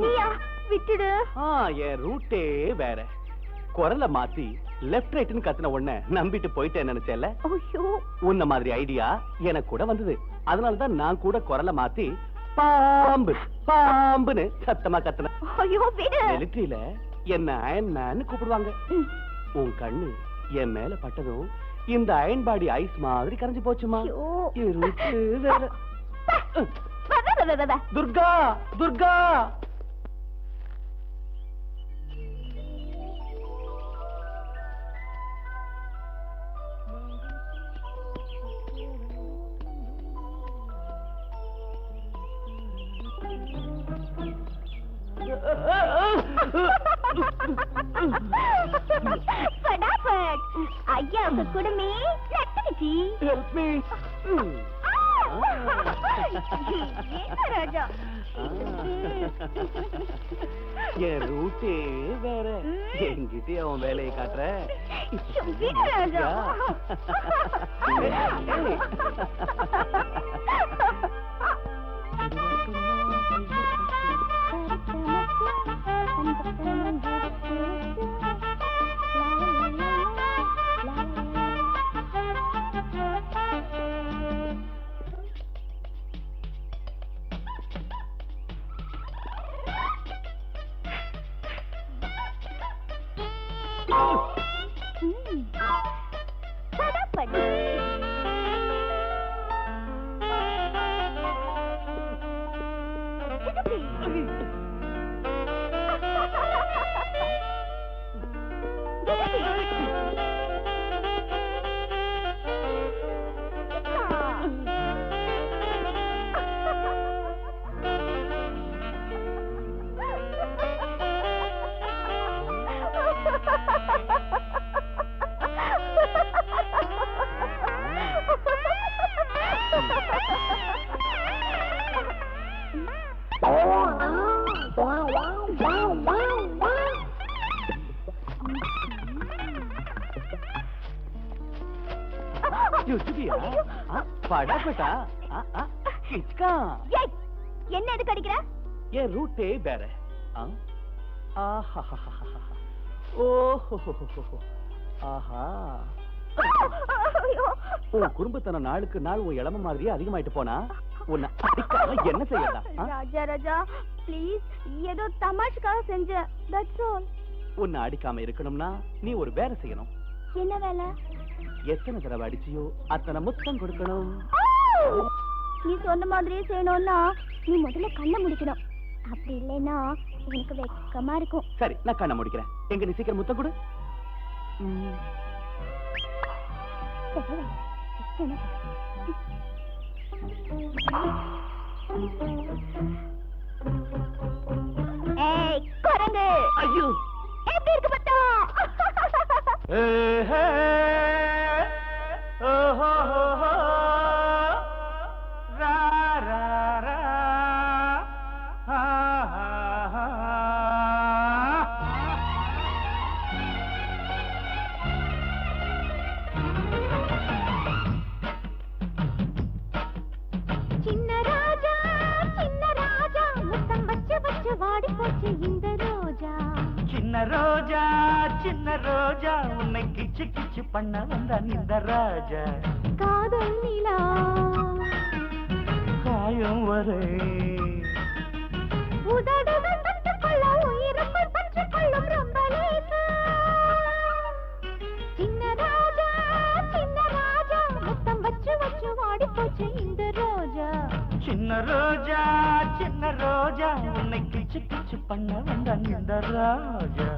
நீயா விட்டுடு. என் ரூட்டே வேற. குரல மாத்தி லெஃப்ட் ரைட்னு கத்துன உடனே நம்பிட்டு போயிட்டேன் நினைச்சேல. உன்ன மாதிரி ஐடியா எனக்கு கூட வந்தது. அதனாலதான் நான் கூட குரல மாத்தி பாம்பு பாம்புன்னு சத்தமா கத்துன. மிலிட்டரியில என்ன அயன் மேன் கூப்பிடுவாங்க. உன் கண்ணு என் மேல பட்டதும் இந்த அயன் பாடி ஐஸ் மாதிரி கரைஞ்சு போச்சுமா. துர்கா துர்கா फटाफट ஐயா உங்க குடுமி லட்டுச்சி. Help me. ராஜா என் ரூட்டே வேற. என்கிட்ட அவன் வேலையை காட்டுற. ராஜா என்ன எதுக்கு அடிக்கிற? என் ரூட்டே வேற. உன் குடும்பத்தன நாளுக்கு நாள் உன் இளம மாதிரியே அதிகமாயிட்டு போனா உன்னை அடிக்காம என்ன செய்யலாம்? ராஜா ராஜா ப்ளீஸ், ஏதோ தமாஷுக்காக செஞ்சேன். That's all. உன்னை அடிக்காம இருக்கணும்னா நீ ஒரு வேலை செய்யணும். என்ன வேலை? எத்தனை தடவை அடிச்சியோ அத்தனை முத்தம் கொடுக்கணும். நீ சொன்ன மாதிரியே செய்யணும்னா நீ முதல்ல கண்ணை முடிக்கணும். அப்படி இல்லைன்னா எனக்கு வெக்கமா இருக்கும். சரி, நான் கண்ணை முடிக்கிறேன். எங்க நீ சீக்கிரம் முத்தம் கொடு. ஏய் குரங்கு, ஐயோ எப்படி இருக்கு பத்தா? சின்ன ரோஜா உன்னை கிச்சு கிச்சு பண்ண வந்தான் இந்த ராஜா. காதல் நிலா காயம் வரை உதடுகள் தொட்டுக்கொள்ள உயிருக்குள் பற்றிக் கொள்ளும் ரொம்ப லேசா. சின்ன ராஜா முத்தம் வச்சு வச்சு வாடி போச்சு இந்த ரோஜா. சின்ன ரோஜா உன்னை கிச்சு கிச்சு பண்ண வந்தான் இந்த ராஜா.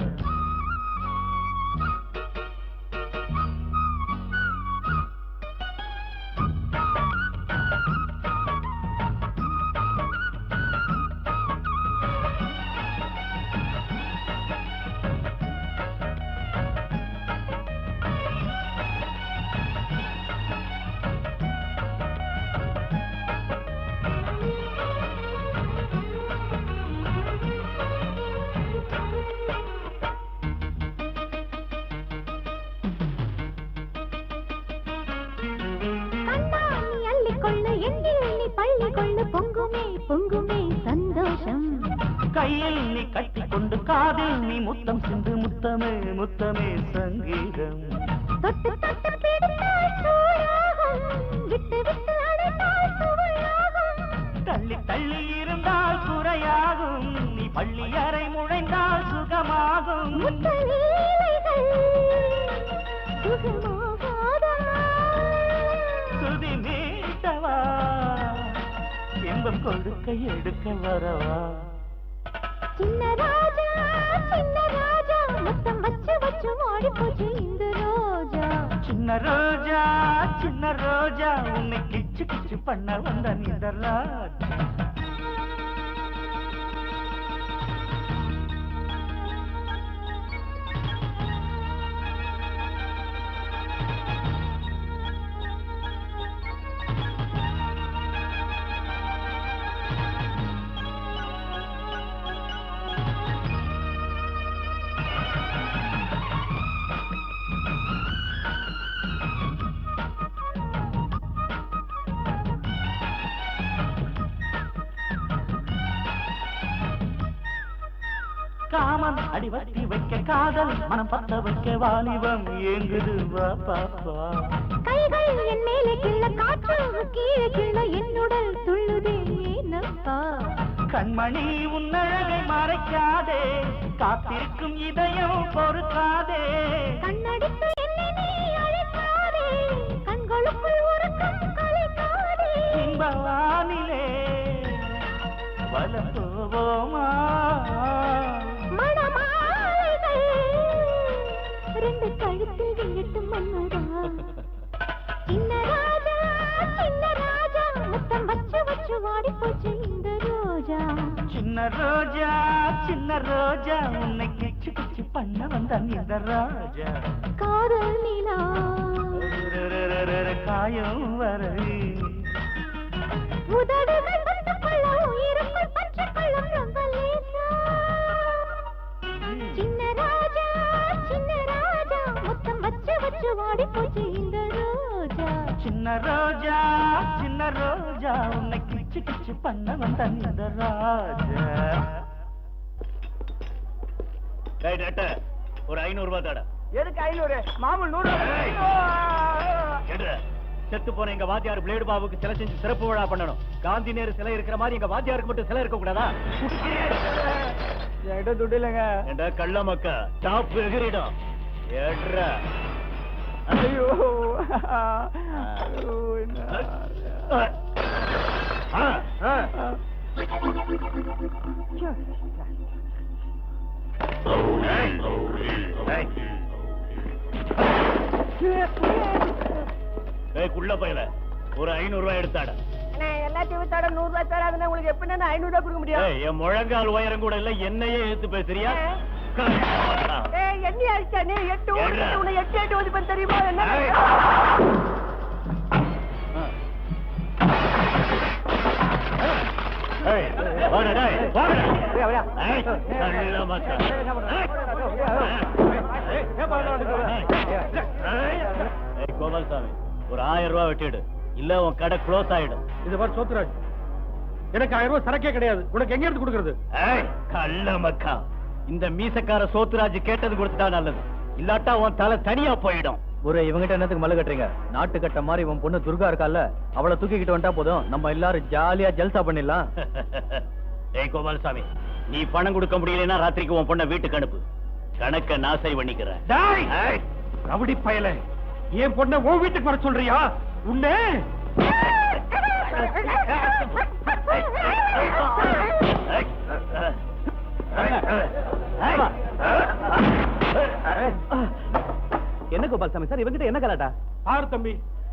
கையில் நீ கட்டிக்கொண்டு காதில் நீ முத்தம் சிந்து முத்தமே முத்தமே சங்கீதம். தொட்டு தொட்டு பிடித்தால் சூடாகும், விட்டு விட்டு அடைத்தால் சுவையாகும். தள்ளி தள்ளி இருந்தால் குறையாகும், நீ பள்ளி அறை முழைந்தால் சுகமாகும். முத்தலீலைகள் சுகமாகாதா? சுதி மீட்டவா இன்பம் கொடுக்க எடுக்க வரவா. சின்ன ராஜா முத்தம் வச்சு வச்சு வாடி போச்சு இந்த ரோஜா. சின்ன ரோஜா உன்னை கிச்சு கிச்சு பண்ண வந்த இந்த ராஜா. காமன் அடிவத்தி வைக்க காதல் மனம் பத்த வைக்க வாலிபம் ஏங்குது வா பாப்பா. கைகள் என் மேலே கிள்ள காற்று கீழே கிள்ள என்னுடல் துள்ளுதே ஏனப்பா. கண்மணி உன்னழகை மறைக்காதே, காத்திருக்கும் இதயம் பொறுக்காதே. கண்ணடித்து என்னை நீ அழைக்காதே, கண்களுக்குள் உறக்கம் கலைக்காதே. இன்பவானிலே வலம் போவோமா, மணமாலைகள் ரெண்டு கழுத்தில் விழட்டும் மன்னுதா. சின்ன ராஜா முத்தம் வச்சு வச்சு வாடி போச்சு இந்த ரோஜா. சின்ன ரோஜா உன்னை கிச்சு கிச்சு பண்ண வந்தான் இந்த ராஜா. காதல் நிலா காயம் வரை உதடுகள் தொட்டுக்கொள்ள உயிருக்குள் பற்றிக் கொள்ளும் ரொம்ப லேசா. சின்ன ராஜா முத்தம் வச்சு வச்சு வாடி போச்சு இந்த ரோஜா. சின்ன ரோஜா உன்னை கிச்சு கிச்சு பண்ண வந்தான் இந்த ராஜா. ஒரு 500 ரூபாய் தாடா. எதுக்கு 500? மாமூல் 100. செத்து போன எங்க வாத்தியார் பிளேடு பாபுக்கு சிலை செஞ்சு சிறப்பு விழா பண்ணணும். காந்தி நேரு சிலை இருக்கிற மாதிரி எங்க வாத்தியாருக்கு மட்டும் சிலை இருக்க கூடாதா? என்கிட்ட துட்டு இல்லைங்க. என்ற கள்ள மக்கா டாப் எகிரிடும். ஐயோ குள்ள பையல ஒரு 500 ரூபாய் எடுத்தாட. எல்லாத்தையும் வித்தாட 100 ரூபாய் தராதுன்னா உங்களுக்கு எப்படி 500 ரூபாய் கொடுக்க முடியும்? என் முழங்கால் உயரம் கூட இல்ல, என்னையே எடுத்து பேசுறியா? எண்ணி அடிச்சா நீ 8 உன்னை 8 ஓதி பண்ண தெரியுமா? என்ன கோபால்சாமி ஒரு 1000 ரூபாய் வெட்டிடு, இல்ல உன் கடை க்ளோஸ் ஆயிடும். இது மாதிரி சோத்துராஜ், எனக்கு 1000 ரூபாய் சரக்கே கிடையாது, உனக்கு எங்க இருந்து கொடுக்கறது? கள்ள மக்கா, இந்த மீசக்கார சோத்துராஜ் கேட்டது கொடுத்தா நல்லது, இல்லாட்டா உன் தலை தனியா போயிடும். ஒரு இவங்கிட்ட என்னத்துக்கு மல்லு கட்டுறீங்க? நாட்டு கட்ட மாதிரி உன் பொண்ணு துர்கா இருக்கால, அவளை தூக்கிக்கிட்டு வந்துட்டா போதும், நம்ம எல்லாரும் ஜாலியா ஜல்சா பண்ணிடலாம். ஏய் கோபாலசாமி, நீ பணம் கொடுக்க முடியலன்னா ராத்திரிக்கு உன் பொண்ணை வீட்டுக்கு அனுப்பு, கணக்க நான் சரி பண்ணிக்கிறேன். ரவுடி பயல, என் பொண்ணை உன் வீட்டுக்கு வர சொல்றியா? உன்னை என்ன கோபாலசாமி சார், இவங்கிட்ட என்ன கலாட்டா? ஆறு தம்பி,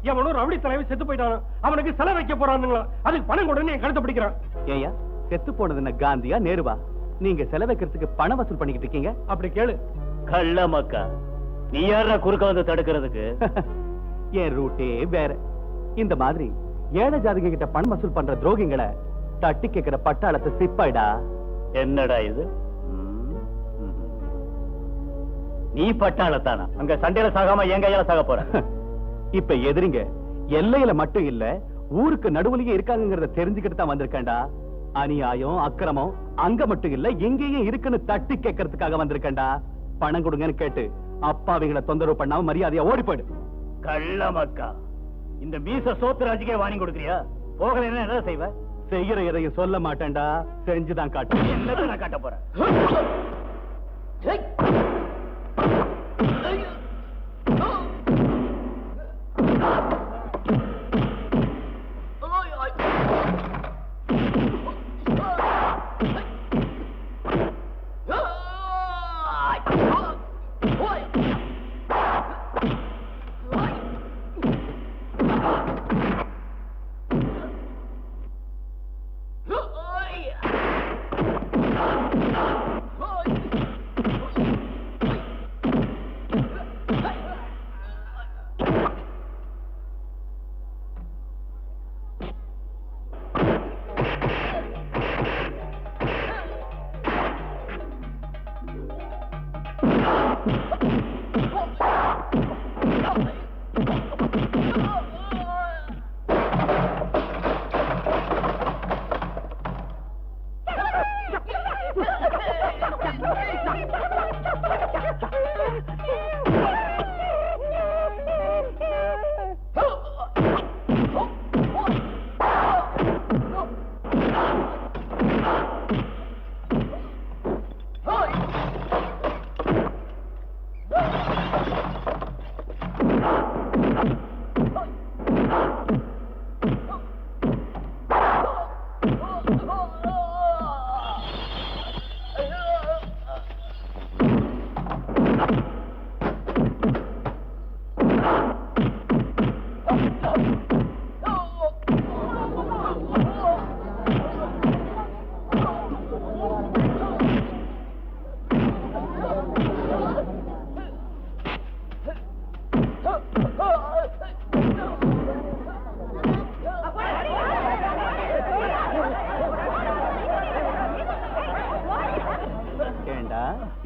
எவனும் ரவுடி தலைவன் செத்து போயிட்டான், அவனுக்கு செல வைக்க போறானுங்களா, அதுக்கு பணம் கொடுன்னு என் கழுத்தை பிடிக்கிறான். ஏயா செத்து போனது என்ன காந்தியா நேருவா? நீங்க செலவைக்கிறதுக்கு பணம் வசூல் பண்ணிக்கிட்டு இருக்கீங்க. அப்படி கேளு. கள்ள மக்கா, நீ யாரா குறுக்க வந்து தடுக்கிறதுக்கு? என் ரூட்டே வேற. இந்த மாதிரி ஏழை ஜாதிக கிட்ட பணம் வசூல் பண்ற துரோகிங்களை தட்டி கேட்கிற பட்டாளத்தை சிப்பாயிடா. என்னடா இது? நீ பட்டாளத்தானா? அங்க சண்டையில சாகாம என் கையால சாக போற. இப்ப எதிரிங்க எல்லையில மட்டும் இல்ல, ஊருக்கு நடுவுலயே இருக்காங்கிறத தெரிஞ்சுக்கிட்டு தான் வந்திருக்கேன்டா. அநியாயம் அக்கிரமம் அங்க மட்டும் இல்ல, எங்கேயே இருக்குன்னு தட்டி கேட்கறதுக்காக வந்திருக்கேன்டா. பணம் கொடுங்கன்னு கேட்டு அப்பாவிகளை தொந்தரவு பண்ணாம மரியாதையா ஓடி போயிடு. கள்ள மக்கா, இந்த மீச சோத்துராஜுக்கே வாங்கி கொடுக்குறியா? போகலைன்னா என்ன செய்வ? செய்யற எதையும் சொல்ல மாட்டேன்டா, செஞ்சுதான் காட்டு. என்னத்தை நான் காட்ட போறேன்?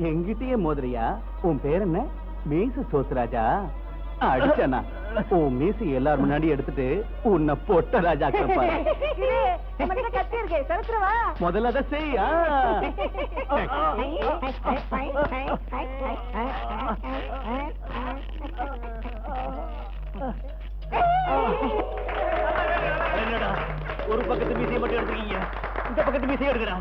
எங்கிட்டயே மோதிரியா? உன் பேர் என்ன? மீச சோத்துராஜா? அடிச்சனா உன் மீசை எல்லாரும் முன்னாடி எடுத்துட்டு உன்னை பொட்ட ராஜா முதல்ல அதை செய்யா. ஒரு பக்கத்து மீசையை மட்டும் எடுத்துக்கீங்க, இந்த பக்கத்து மீசையை எடுக்கிறா.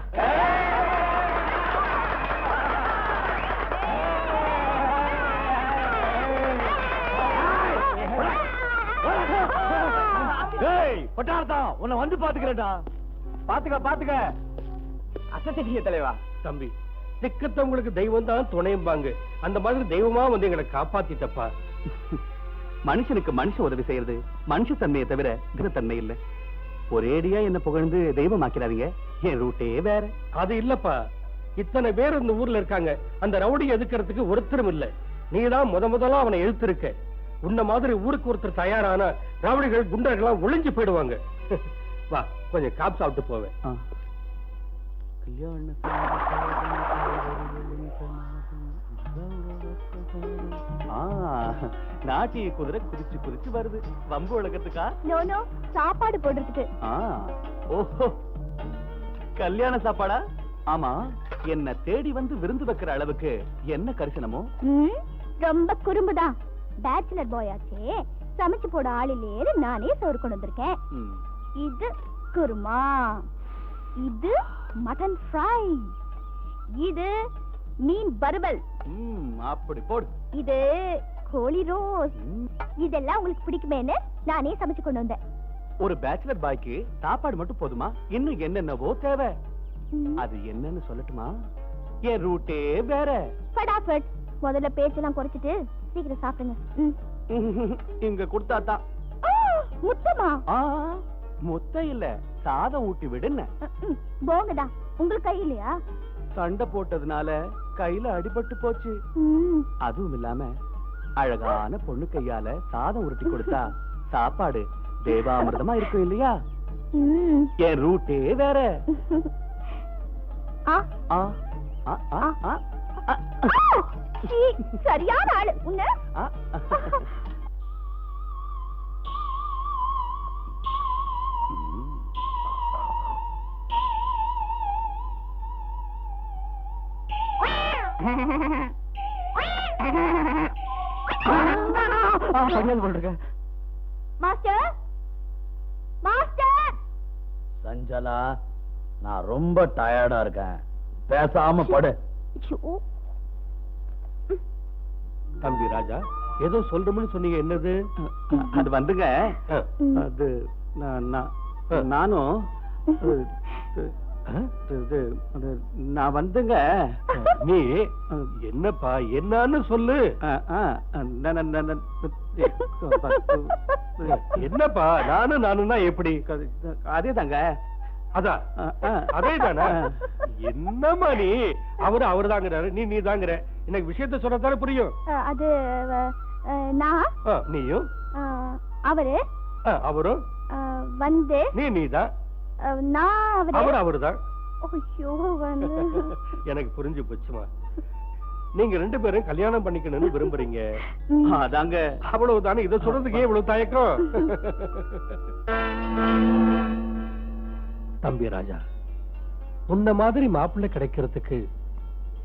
பட்டாளத்தான் உன்னை வந்து பாத்துக்கிறேன்டா. பாத்துக்க பாத்துக்க. அசத்திட்டீங்க தலைவா. தம்பி, திக்கத்தவங்களுக்கு தெய்வம் தான் துணையும்பாங்க, அந்த மாதிரி தெய்வமா வந்து எங்களை காப்பாத்திட்டப்பா. மனுஷனுக்கு மனுஷ உதவி செய்யறது மனுஷ தன்மையை தவிர கிரத்தன்மை இல்ல. ஒரேடியா என்ன புகழ்ந்து தெய்வம் ஆக்கிறாதீங்க. என் ரூட்டே வேற. அது இல்லப்பா, இத்தனை பேர் இந்த ஊர்ல இருக்காங்க, அந்த ரவுடி எதுக்கிறதுக்கு ஒருத்தரும் இல்ல. நீதான் முதலா அவனை எழுத்திருக்க. உன்ன மாதிரி ஊருக்கு ஒருத்தர் தயாரான ரவுடிகள் குண்டர்கள்லாம் ஒளிஞ்சு போயிடுவாங்க. வா, கொஞ்சம் காப் சாப்பிட்டு போவேன். நாட்டிய குதிரை குதிச்சு குதிச்சு வருது. வம்பு உலகத்துக்கா? சாப்பாடு போடுறதுக்கு. ஓஹோ, கல்யாண சாப்பாடா? ஆமா, என்ன தேடி வந்து விருந்து வைக்கிற அளவுக்கு என்ன கரிசனமோ? ரொம்ப குறும்புதான். பேச்சுலர் பாய் ஆச்சே, சமைச்சு போட ஆள் இல்லையே, நானே சோறு கொண்டு வந்திருக்கேன். இது குருமா, இது மட்டன் ஃப்ரை, இது மீன் வறுவல். அப்படி போடு. இது கோழி ரோஸ். இதெல்லாம் உங்களுக்கு பிடிக்குமேன்னு நானே சமைச்சு கொண்டு வந்தேன். ஒரு பேச்சுலர் பாய்க்கு சாப்பாடு மட்டும் போதுமா? இன்னும் என்னென்னவோ தேவை. அது என்னன்னு சொல்லட்டுமா? என் ரூட்டே வேற. ஃபடாஃபட். முதல்ல பேச்செல்லாம் குறைச்சிட்டு சீக்கிரம் சாப்பிடுங்க. இங்க கொடுத்தாதான். முத்தமா? முத்த இல்ல, சாதம் ஊட்டி விடுன்னு. போங்கடா. உங்களுக்கு கை இல்லையா? சண்டை போட்டதுனால கையில அடிபட்டு போச்சு. அதுவும் இல்லாம அழகான பொண்ணு கையால சாதம் உருட்டி கொடுத்தா சாப்பாடு தேவாமிர்தமா இருக்கும் இல்லையா? என் ரூட்டே வேற. சரியான ஆளு உன்ன. Master, master. சஞ்சலா, நான் ரொம்ப டயர்டா இருக்கேன், பேசாம படு. தம்பி ராஜா, ஏதோ சொல்றோம்னு சொன்னீங்க, என்னது? அது வந்துங்க, அது நானும் நான் வந்துங்க. நீ என்னப்பா, என்னன்னு சொல்லு. என்னப்பா நானும் எப்படி? அதே தாங்க. அதான் அதே தானே. என்னம்மா நீ? அவரு தாங்கிறாரு, நீ தாங்கிற. எனக்கு விஷயத்த சொன்னதானே புரியும். அது நான், நீயும், அவரு அவரும் வந்து, நீதான், நான் அவருதான். எனக்கு புரிஞ்சு போச்சுமா. நீங்க 2 பேரும் கல்யாணம் பண்ணிக்கணும்னு விரும்புறீங்க. அதாங்க. அவ்வளவுதானே. இதை சொல்றதுக்கே இவ்வளவு தயக்கம்? தம்பி ராஜா, உன்ன மாதிரி மாப்பிள்ளை கிடைக்கிறதுக்கு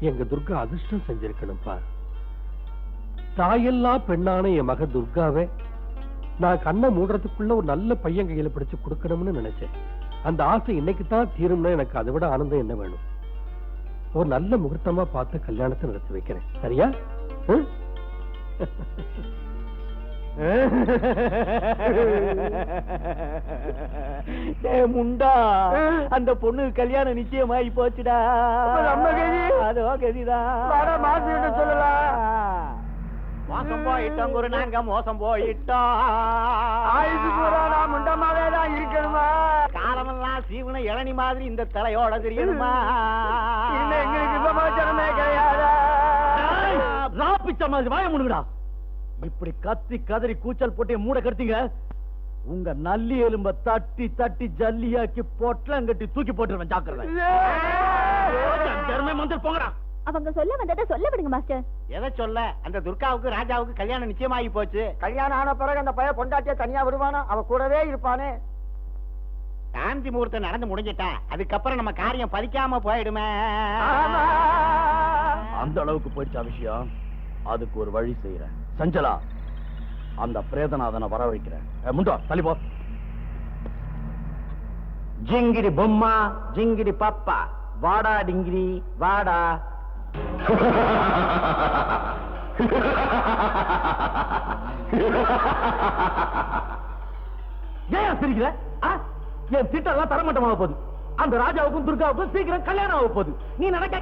எங்க துர்கா அதிர்ஷ்டம் செஞ்சிருக்கணும்பா. தாயெல்லாம் பெண்ணான என் மக துர்காவை நான் கண்ணை மூடுறதுக்குள்ள ஒரு நல்ல பையன் கையில பிடிச்சு கொடுக்கணும்னு நினைச்சேன். அந்த ஆசை இன்னைக்கு தான் தீரும்னா எனக்கு அதை விட ஆனந்தம் என்ன வேணும்? ஒரு நல்ல முகூர்த்தமா பார்த்து கல்யாணத்தை நடத்தி வைக்கிறேன், சரியா? முண்டா, அந்த பொண்ணு கல்யாணம் நிச்சயமாயி போச்சுடா. அதோ கதிதான். சொல்லலாம். மோசம் போயிட்டோம் குரு, நாங்க மோசம் போயிட்டோம். முண்டமாவே தான் இருக்கணுமா? காலமெல்லாம் சீவன இளநி மாதிரி இந்த தலையோட தெரியணுமா? எங்களுக்கு சமாச்சாரமே கிடையாது. மாதிரி வாய முடுங்கடா. இப்படி கத்தி கதறி கூச்சல் போட்டு மூட கடுத்தீங்க, உங்க நல்லி எலும்ப தட்டி தட்டி ஜல்லியாக்கி பொட்டலங்கட்டி தூக்கி போட்டுருவேன். ஜாக்கிரதை. போங்கடா. அவங்க சொல்ல வந்ததை சொல்ல விடுங்க மாஸ்டர். எதை சொல்ல? அந்த துர்காவுக்கு ராஜாவுக்கு கல்யாணம் நிச்சயமாகி போச்சு. கல்யாணம் ஆன பிறகு அந்த பையன் பொண்டாட்டிய தனியா விடுவானா? அவ கூடவே இருப்பானே. சாந்தி முகூர்த்தம் நடந்து முடிஞ்சிட்டா, அதுக்கப்புறம் நம்ம காரியம் பறிக்காம போயிடுமே. அந்த அளவுக்கு போயிடுச்சா விஷயம்? அதுக்கு ஒரு வழி செய்யறேன். சஞ்சலா, அந்த பிரேதநாதனை வர வைக்கிறேன். முண்டா தள்ளிப்போ. ஜிங்கிரி பொம்மா, ஜிங்கிரி பாப்பா, வாடா டிங்கிரி வாடா. ஏன் சிரிக்கிற? என் திட்டம் தரமட்டமாக போகுது. அந்த ராஜாவுக்கும் துர்காவுக்கும் சீக்கிரம் கல்யாணம் ஆக போகுது. நீ நடக்க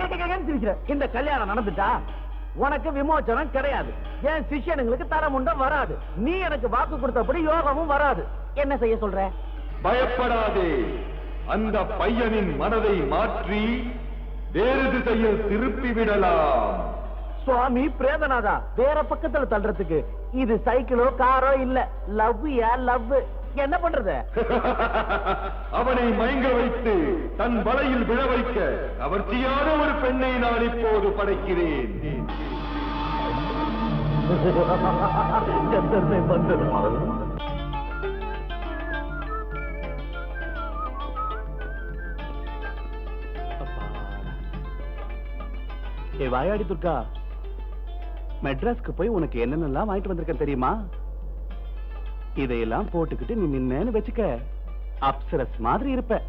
சிரிக்கிற. இந்த கல்யாணம் நடந்துட்டா உனக்கு விமோச்சனம் கிடையாது. என் சிஷ்யனுங்களுக்கு தரமுண்டம் வராது. நீ எனக்கு வாக்கு கொடுத்தபடி யோகமும் வராது. என்ன செய்ய சொல்ற? பயப்படாதே. அந்த பையனின் மனதை மாற்றி வேறு திசையில் திருப்பி விடலாம். சுவாமி பிரேதநாதா, வேற பக்கத்துல தள்ளுறதுக்கு இது சைக்கிளோ காரோ இல்ல. லவ் யா லவ். என்ன பண்றது? அவனை மயங்க வைத்து தன் வலையில் விழ வைக்க கவர்ச்சியான ஒரு பெண்ணை நான் இப்போது படைக்கிறேன். ஏ வாயாடி துர்கா, மெட்ராஸ்க்கு போய் உனக்கு என்னென்னலாம் வாங்கிட்டு வந்திருக்கேன் தெரியுமா? இதையெல்லாம் போட்டுக்கிட்டு நீ நின்னு வச்சுக்க, அப்சரஸ் மாதிரி இருப்ப.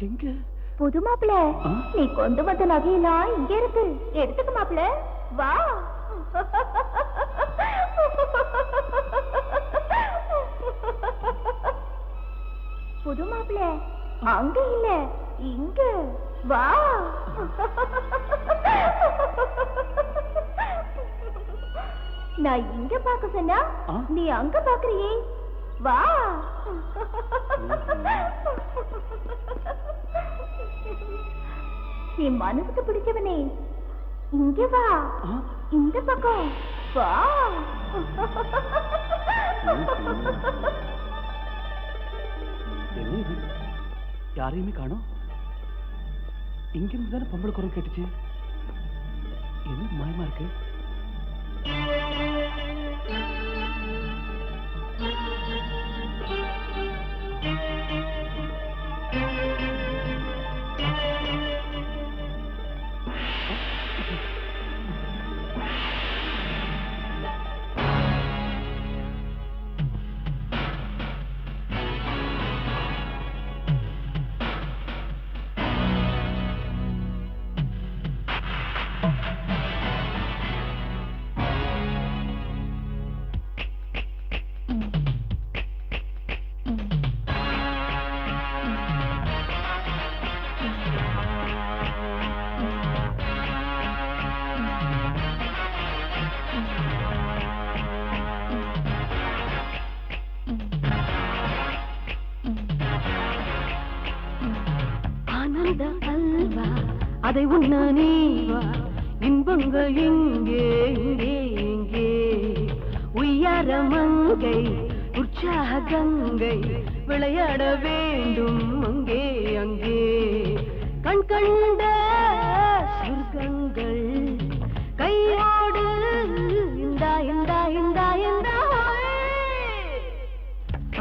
எங்க புது மாப்பிள்ள, நீ கொண்டு வந்த நகையெல்லாம் இங்க இருக்கு, எடுத்துக்க மாப்பிள்ள. வா. புது மாப்பிள்ள, அங்க இல்ல, இங்க வா. நான் இங்க பார்க்க சொன்னா நீ அங்க பாக்குறியே, வா. நீ மனசுக்கு பிடிச்சவனே, இங்க வா, இந்த பக்கம் வா. என்ன இது? யாரையுமே காணோம். இங்கிருந்து தானே பொம்பளை குரல் கேட்டுச்சு. என்ன மாயமா இருக்கு? அதை உண்ண நீவா, இன்பங்கள் இங்கே இங்கே இங்கே. உய்யார மங்கை உற்சாக கங்கை விளையாட வேண்டும் அங்கே அங்கே. கண் கண்ட சொர்க்கங்கள் கையோடு இந்தா இந்தா இந்தா இந்தா.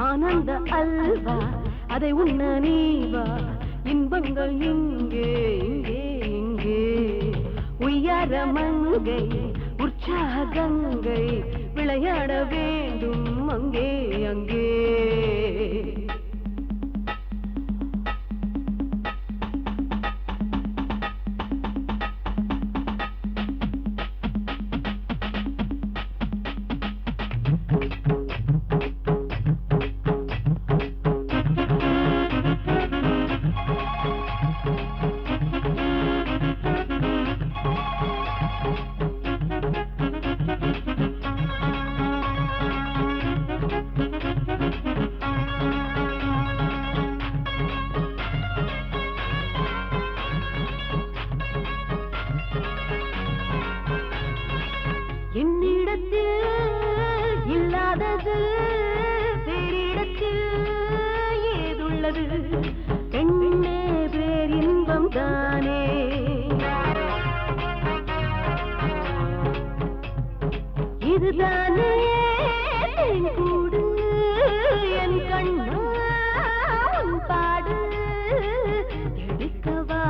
ஆனந்த அல்வா அதை உண்ண நீவா, இன்பங்கள் இங்கே இங்கே இங்கே. உய்யார மங்கை உற்சாக கங்கை விளையாட வேண்டும் அங்கே அங்கே. என்னிடத்தில் இல்லாதது வேறிடத்தில் ஏதுள்ளது, பெண்ணே பேரின்பம் தானே. இதுதானே கூடு என் கண்ணான் பாடு. எடுக்கவா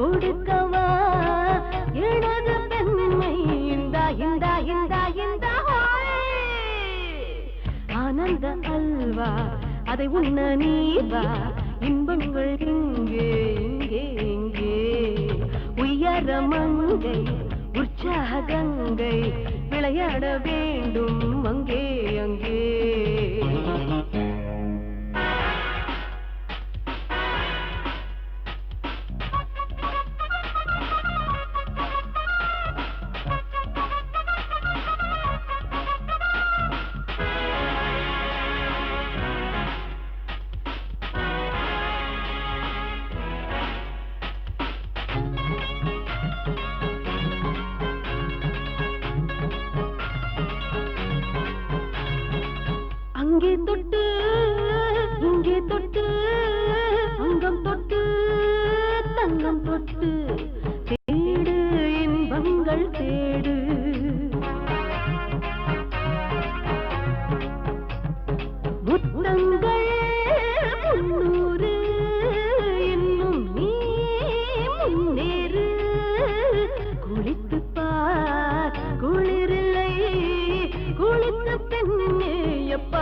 கொடுக்கவா எனது பெண்மை இந்தா இந்தா இந்தா இந்தா. ஆனந்த அல்வா அதை உண்ண நீவா, இன்பங்கள் இங்கே இங்கே இங்கே. உய்யார மங்கை உற்சாக கங்கை விளையாட வேண்டும் அங்கே அங்கே. அங்கே தொட்டு இங்கே தொட்டு அங்கம் தொட்டு தங்கம் தொட்டு தேடு இன்பங்கள் தேடு.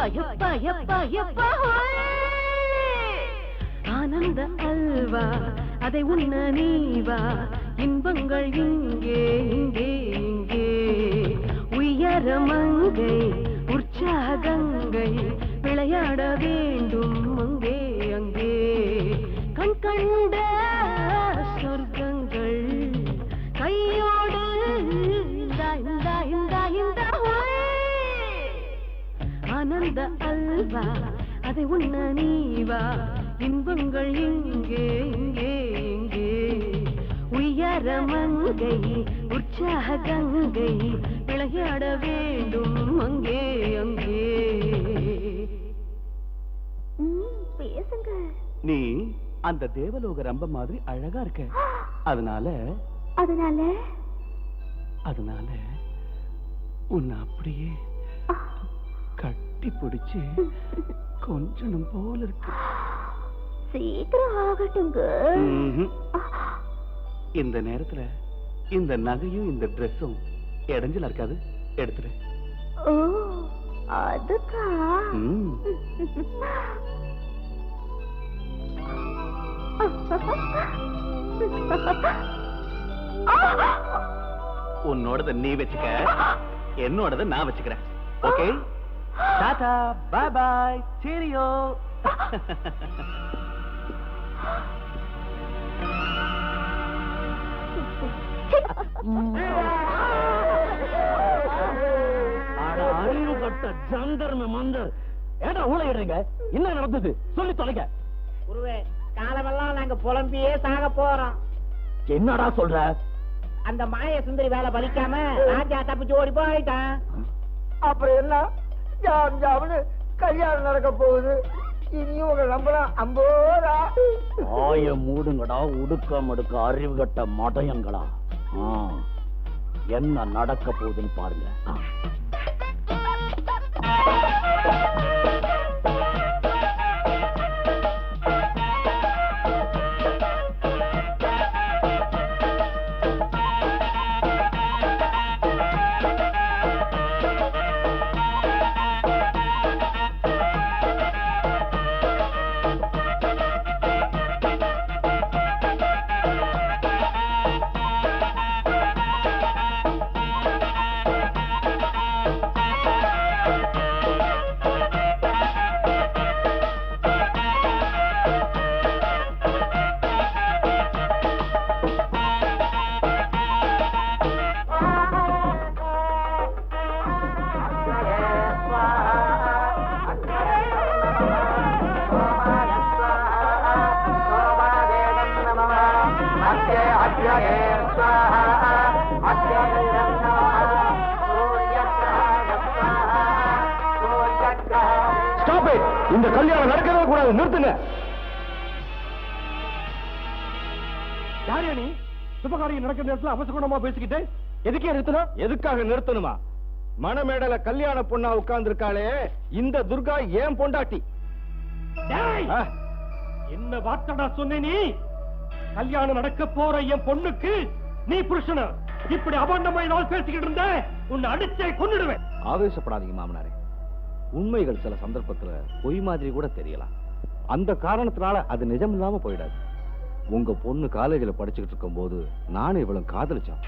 எப்பா எப்பா எப்பா ஆனந்த அல்வா அதை உண்ண நீவா இன்பங்கள் இங்கே இங்கே இங்கே உயர மங்கை உற்சாக கங்கை விளையாட வேண்டும் அங்கே அங்கே கண் கண்ட சொர்க்கங்கள் கையோடு ஆனந்த அல்வா அதை உண்ண நீவா இன்பங்கள் இங்கே இங்கே இங்கே உயர மங்கை உற்சாக கங்கை விளையாட வேண்டும் அங்கே அங்கே பேசுங்க. நீ அந்த தேவலோக ரம்ப மாதிரி அழகா இருக்க. அதனால அதனால அதனால உன்னை அப்படியே கட்டி பிடிச்சு கொஞ்சம் போல இருக்கு. சீக்கிரம் ஆகட்டுங்க. இந்த நேரத்துல இந்த நகையும் இந்த ட்ரெஸ்ஸும் இடைஞ்சலா இருக்காது, எடுத்துரு. ஓ அதுக்கா? உன்னோடத நீ வச்சுக்க, என்னோடத நான் வச்சுக்கிறேன். Okay, tata, bye bye, cheerio. அறிவு கட்ட ஜந்தர்ம மந்தர், ஏடா ஊழையிடுறீங்க? என்ன நடந்தது சொல்லி தொலைங்க. குருவே, காலமெல்லாம் நாங்க புலம்பியே சாக போறோம். என்னடா சொல்ற? அந்த மாய சுந்தரி வேலை பலிக்காம ராஜா தப்பிச்சு ஓடி போயிட்டான். அப்புறம் என்ன? ஜாம் ஜாம்னு கல்யாணம் நடக்க போகுது. இனியும் உங்களை நம்பலாம். அம்போரா ஆய மூடுங்கடா, உடுக்க மடுக்க அறிவு கட்ட மடையங்களா. என்ன நடக்க போகுதுன்னு பாருங்க. இந்த கல்யாணம் நடக்கவே கூடாது, நிறுத்துங்க. யாரே நீ? சுபகாரியம் நடக்கிற நேரத்துல அவசகுணமா பேசிக்கிட்டு எதுக்கே நிறுத்தணும்? எதுக்காக நிறுத்தணுமா? மணமேடல கல்யாண பொண்ணா உட்கார்ந்து இருக்காளே இந்த துர்கா ஏன் பொண்டாட்டி. என்ன வார்த்தடா சொன்ன நீ? கல்யாணம் நடக்க போற என் பொண்ணுக்கு நீ புருஷன இப்படி அபாண்டமாய் நாள் பேசிக்கிட்டு இருந்த உன்னை அடிச்சே கொன்னுடுவேன். ஆவேசப்படாதீங்க மாமனாரே. உண்மைகள் சில சந்தர்ப்பத்துல பொய் மாதிரி கூட தெரியலாம். அந்த காரணத்தினால அது நிஜம் இல்லாம போயிடாது. உங்க பொண்ணு காலேஜில் படிச்சுக்கிட்டு இருக்கும் போது நானும் இவளும் காதலிச்சோம்.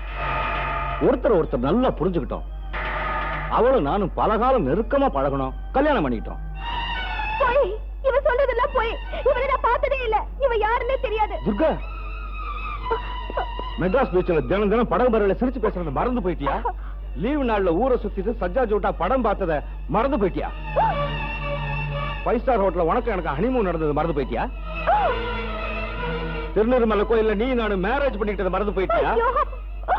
ஒருத்தர் நல்லா புரிஞ்சுக்கிட்டோம். அவளும் நானும் பலகாலம் நெருக்கமா பழகணும், கல்யாணம் பண்ணிக்கிட்டோம். போய் இவ சொல்றதெல்லாம் போய். இவனை நான் பார்த்ததே இல்ல. இவ யாருன்னே தெரியாது. துர்கா, மெட்ராஸ் பீச்ல தினம் தினம் படகு பரவல சிரிச்சு பேசுறது மறந்து போயிட்டியா? லீவு நாள்ல ஊரை சுத்திட்டு சஜ்ஜா ஜோட்டா படம் பார்த்தத மறந்து போயிட்டியா? 5 ஸ்டார் ஹோட்டல்ல உனக்கு எனக்கு ஹனிமூன் நடந்தது மறந்து போயிட்டியா? திருநெல்வேலி கோயில்ல நீ நானும் மேரேஜ் பண்ணிக்கிட்டத மறந்து போயிட்டியா?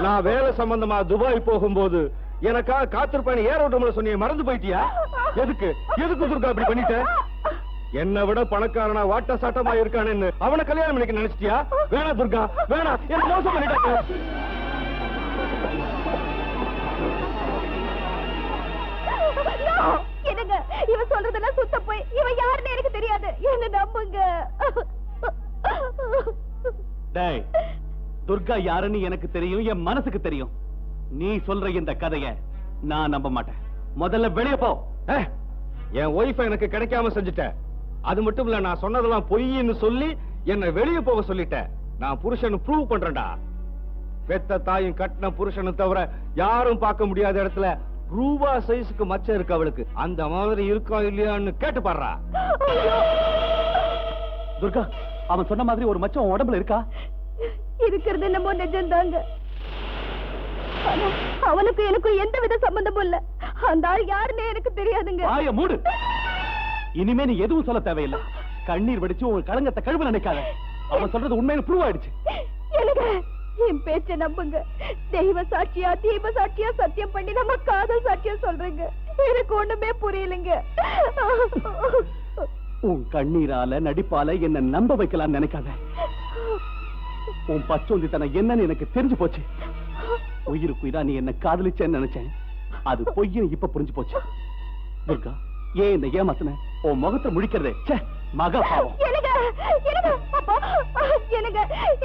நான் வேலை சம்பந்தமா துபாய் போகும்போது எனக்காக காத்திருப்பேன் ஏர் ஓட்டம்ல சொன்னியே மறந்து போயிட்டியா? எதுக்கு துர்கா அப்படி பண்ணிட்ட? என்னை விட பணக்காரனா வாட்ட சாட்டமா இருக்கானு அவனை கல்யாணம் பண்ணிக்க நினைச்சிட்டியா? வேணா துர்கா, வேணா, என்ன மோசம் பண்ணிட்டாங்க. என்னங்க இவ சொல்றதெல்லாம் சுத்த போய். இவ யாருன்னு எனக்கு தெரியாது. என்ன நம்புங்க. டேய், துர்கா யாருன்னு எனக்கு தெரியும், என் மனசுக்கு தெரியும். நீ சொல்ற இந்த கதைய நான் நம்ப மாட்டேன். முதல்ல வெளியே போ. என் ஒய்ஃபை எனக்கு கிடைக்காம செஞ்சுட்டேன். அது மட்டும் இல்ல, நான் சொன்னதெல்லாம் பொய்ன்னு சொல்லி என்னை வெளியே போக சொல்லிட்டேன். நான் புருஷன் ப்ரூவ் பண்றேன்டா. பெத்த தாயும் கட்டின புருஷனும் தவிர யாரும் பார்க்க முடியாத இடத்துல ரூபா சைஸுக்கு மச்சம் இருக்கு அவளுக்கு. அந்த மாதிரி இருக்கா இல்லையான்னு கேட்டு பாடுறா. துர்கா, அவன் சொன்ன மாதிரி ஒரு மச்சம் உடம்புல இருக்கா? இருக்கிறது என்னமோ நிஜம்தாங்க. அவனுக்கு எனக்கும் எந்த வித சம்பந்தமும் இல்ல. அந்த ஆள் யாருன்னே எனக்கு தெரியாதுங்க. வாய மூடு. இனிமே நீ எதுவும் சொல்ல தேவையில்லை. கண்ணீர் வடிச்சு உங்க களங்கத்தை கழுவ நினைக்காத. அவன் சொல்றது உண்மையில ப்ரூவ் ஆயிடுச்சு. எனக்கு என் பேச்ச நம்புங்க. தெய்வ சாட்சியா தீப சாட்சியா சத்தியம் பண்ணி நம்ம காதல் சாட்சியா சொல்றேங்க. எனக்கு ஒண்ணுமே புரியலங்க. உன் கண்ணீரால நடிப்பால என்ன நம்ப வைக்கலாம் நினைக்காத. உன் பச்சோந்தித்தனம் என்னன்னு எனக்கு தெரிஞ்சு போச்சு. உயிருக்கு உயிரா நீ என்ன காதலிச்சேன்னு நினைச்சேன். அது பொய்ன்னு இப்ப புரிஞ்சு போச்சு. துர்கா, ஏன் இந்த ஏமாத்தின? உன் முகத்தை முழிக்கிறதே மகா பாவம்.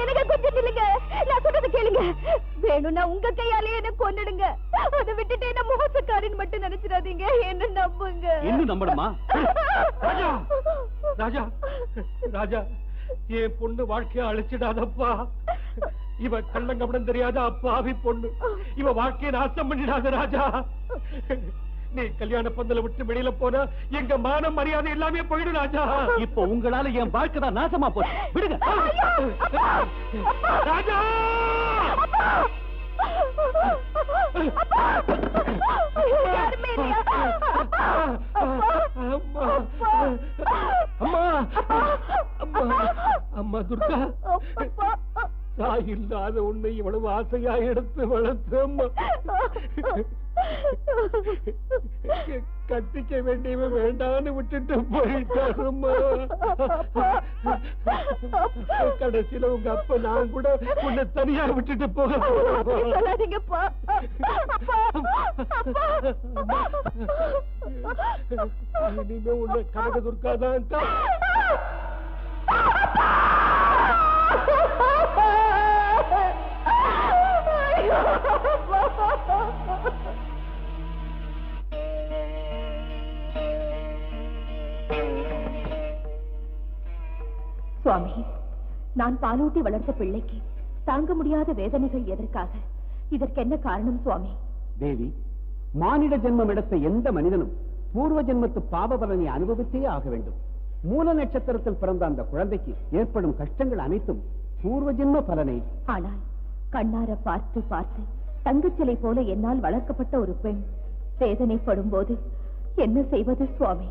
எனக்கு கொஞ்சம் இல்லைங்க. நான் சொல்றது கேளுங்க. வேணும்னா உங்க கையாலே என்ன கொன்னுடுங்க. அதை விட்டுட்டு என்ன மோசக்காரின்னு மட்டும் நினைச்சிடாதீங்க. என்ன நம்புங்க. இன்னும் நம்பணுமா? ராஜா, ராஜா, ராஜா, என் பொண்ணு வாழ்க்கைய அழிச்சிடாதப்பா. இவ கள்ளங்கப்படம் தெரியாத அப்பாவி பொண்ணு. இவ வாழ்க்கையை நாசம் பண்ணிடாத ராஜா. நீ கல்யாண பந்தல விட்டு வெளியில போனா எங்க மானம் மரியாதை எல்லாமே போயிடும் ராஜா. இப்ப உங்களால என் வாழ்க்கை தான் நாசமா போச்சு. விடுங்க ராஜா. அம்மா துர்கா, தாய் இல்லாத உன்னை இவ்வளவு ஆசையா எடுத்து வளர்த்து அம்மா. கத்திக்க வேண்டியவன் வேண்டான்னு விட்டுட்டு போயிட்டாருமா. கடைசியில உங்க அப்பா நான் கூட உன்னை தனியா விட்டுட்டு போக இனிமே உன்னை கனக துர்காதான். சுவாமி, நான் பாலூட்டி வளர்த்த பிள்ளைக்கு தாங்க முடியாத வேதனைகள் எதற்காக? இதற்கு என்ன காரணம் சுவாமி? தேவி, மானிட ஜென்மம் எடுத்த எந்த மனிதனும் பூர்வ ஜென்மத்து பாப பலனை அனுபவித்தே ஆக வேண்டும். மூல நட்சத்திரத்தில் பிறந்த அந்த குழந்தைக்கு ஏற்படும் கஷ்டங்கள் அனைத்தும் பூர்வ ஜென்ம பலனை. ஆனால் கண்ணார பார்த்து பார்த்து தங்கச்சிலை போல என்னால் வளர்க்கப்பட்ட ஒரு பெண் வேதனைப்படும் போது என்ன செய்வது சுவாமி?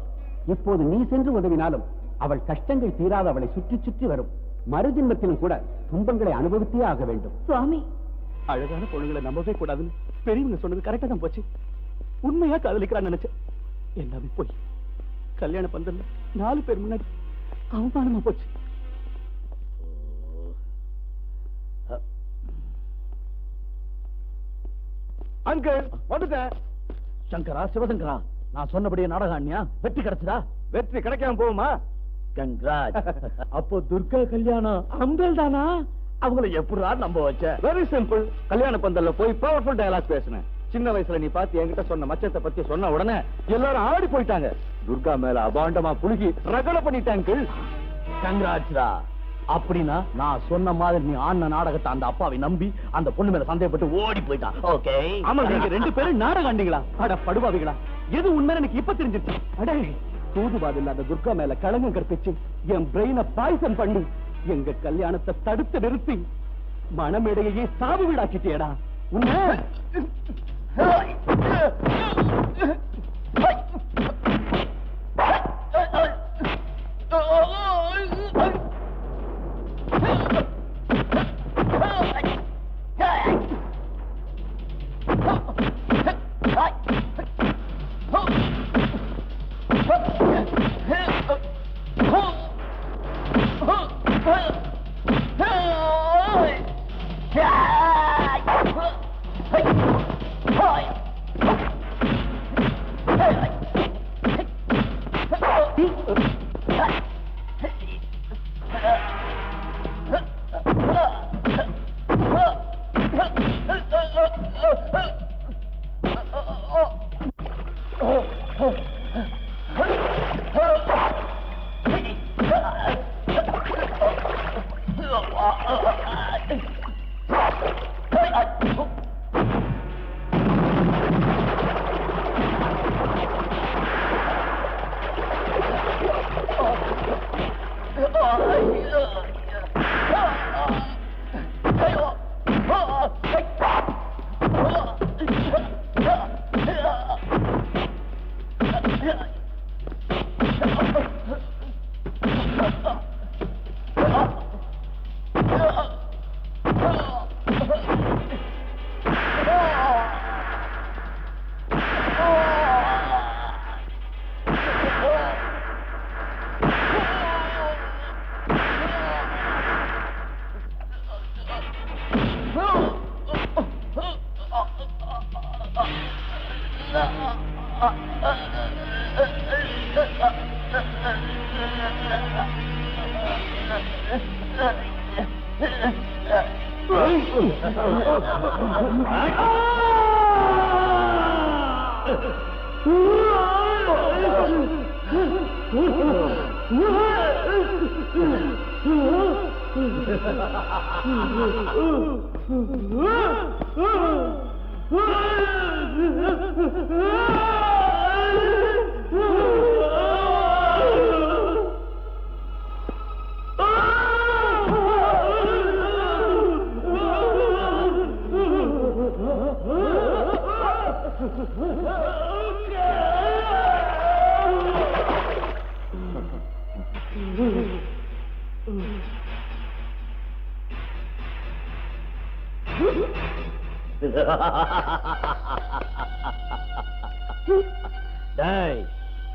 இப்போது நீ சென்று உதவினாலும் அவள் கஷ்டங்கள் தீராத அவளை சுற்றி சுற்றி வரும். மறுஜென்மத்திலும் கூட துன்பங்களை அனுபவித்தே ஆக வேண்டும். சுவாமி, அழகான பொண்ணுங்களை நம்பவே கூடாதுன்னு பெரியவங்க சொன்னது கரெக்டா தான் போச்சு. உண்மையா காதலிக்கிறான்னு நினைச்சேன். எல்லாமே போய் கல்யாண பந்தல்ல 4 பேர் முன்னாடி அவமானமா போச்சு. அங்கிள் வந்துட்டேன். சங்கரா, சிவசங்கரா, நான் சொன்னபடியே நாடகாண்யா வெற்றி கிடைச்சதா? வெற்றி கிடைக்காம போகுமா? கங்ராஜ். அப்போ துர்கா கல்யாணம் அம்பேல் தானா? அவங்கள எப்படா நம்ப வச்ச? Very simple. கல்யாண பந்தல்ல போய் பவர்ஃபுல் டயலாக் பேசினேன். சின்ன வயசுல நீ பார்த்து என்கிட்ட சொன்ன மச்சத்தை பத்தி சொன்ன உடனே எல்லாரும் ஆடி போயிட்டாங்க. துர்கா மேல அபாண்டமா புழுகி ரகலை பண்ணிட்டாங்க. கங்ராஜ்ரா. அப்படின்னா நான் சொன்ன மாதிரி நீ ஆன நாடகத்தை அந்த அப்பாவை நம்பி அந்த பொண்ணு மேல சந்தேகப்பட்டு ஓடி போயிட்டான். ஓகே. ஆமா, நீங்க 2 பேரும் நாடகம் ஆண்டீங்களா? அட படுபாவிகளா, எது உண்மை எனக்கு இப்ப தெரிஞ்சிருச்சு. அடே, தூதுவாது இல்லாத துர்கா மேல களங்கம் கற்பிச்சு என் பிரெயினை பாய்சன் பண்ணி எங்க கல்யாணத்தை தடுத்து நிறுத்தி மணமேடையே சாவு வீடாக்கிட்டேடா. உன்னை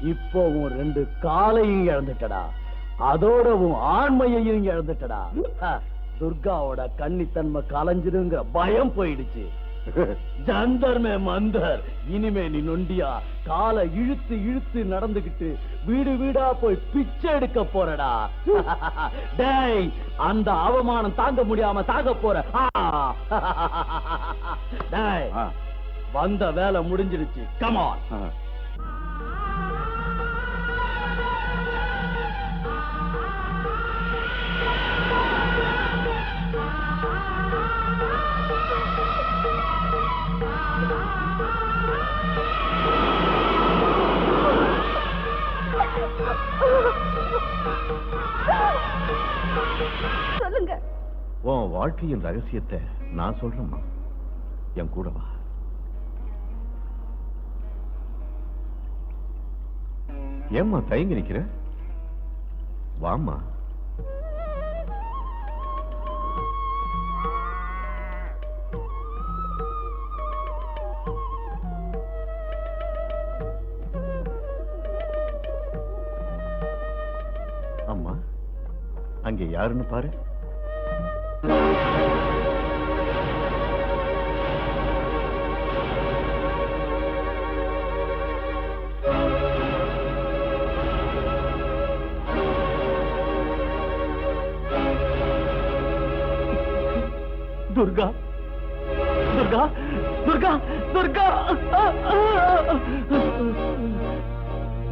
இப்போ உன் 2 காலையும் இழந்துட்டடா, அதோட உன் ஆண்மையையும் இழந்துட்டடா. துர்காவோட கன்னித்தன்மை கலைஞ்சிருங்கிற பயம் போயிடுச்சு. ஜந்தர் மே மந்தர், இனிமே நீ நொண்டியா காலை இழுத்து இழுத்து நடந்துகிட்டு வீடு வீடா போய் பிச்சை எடுக்க போறடா. டேய், அந்த அவமானம் தாங்க முடியாம சாக போற. டேய், வந்த வேலை முடிஞ்சிருச்சு. Come on. சொல்லுங்க. உன் வாழ்க்கையின் ரகசியத்தை நான் சொல்றேம்மா, என் கூட வா. ஏம்மா தயங்கி நிக்கிற? வாம்மா. அம்மா, அங்கே யாருன்னு பாரு. துர்கா, துர்கா, துர்கா, துர்கா,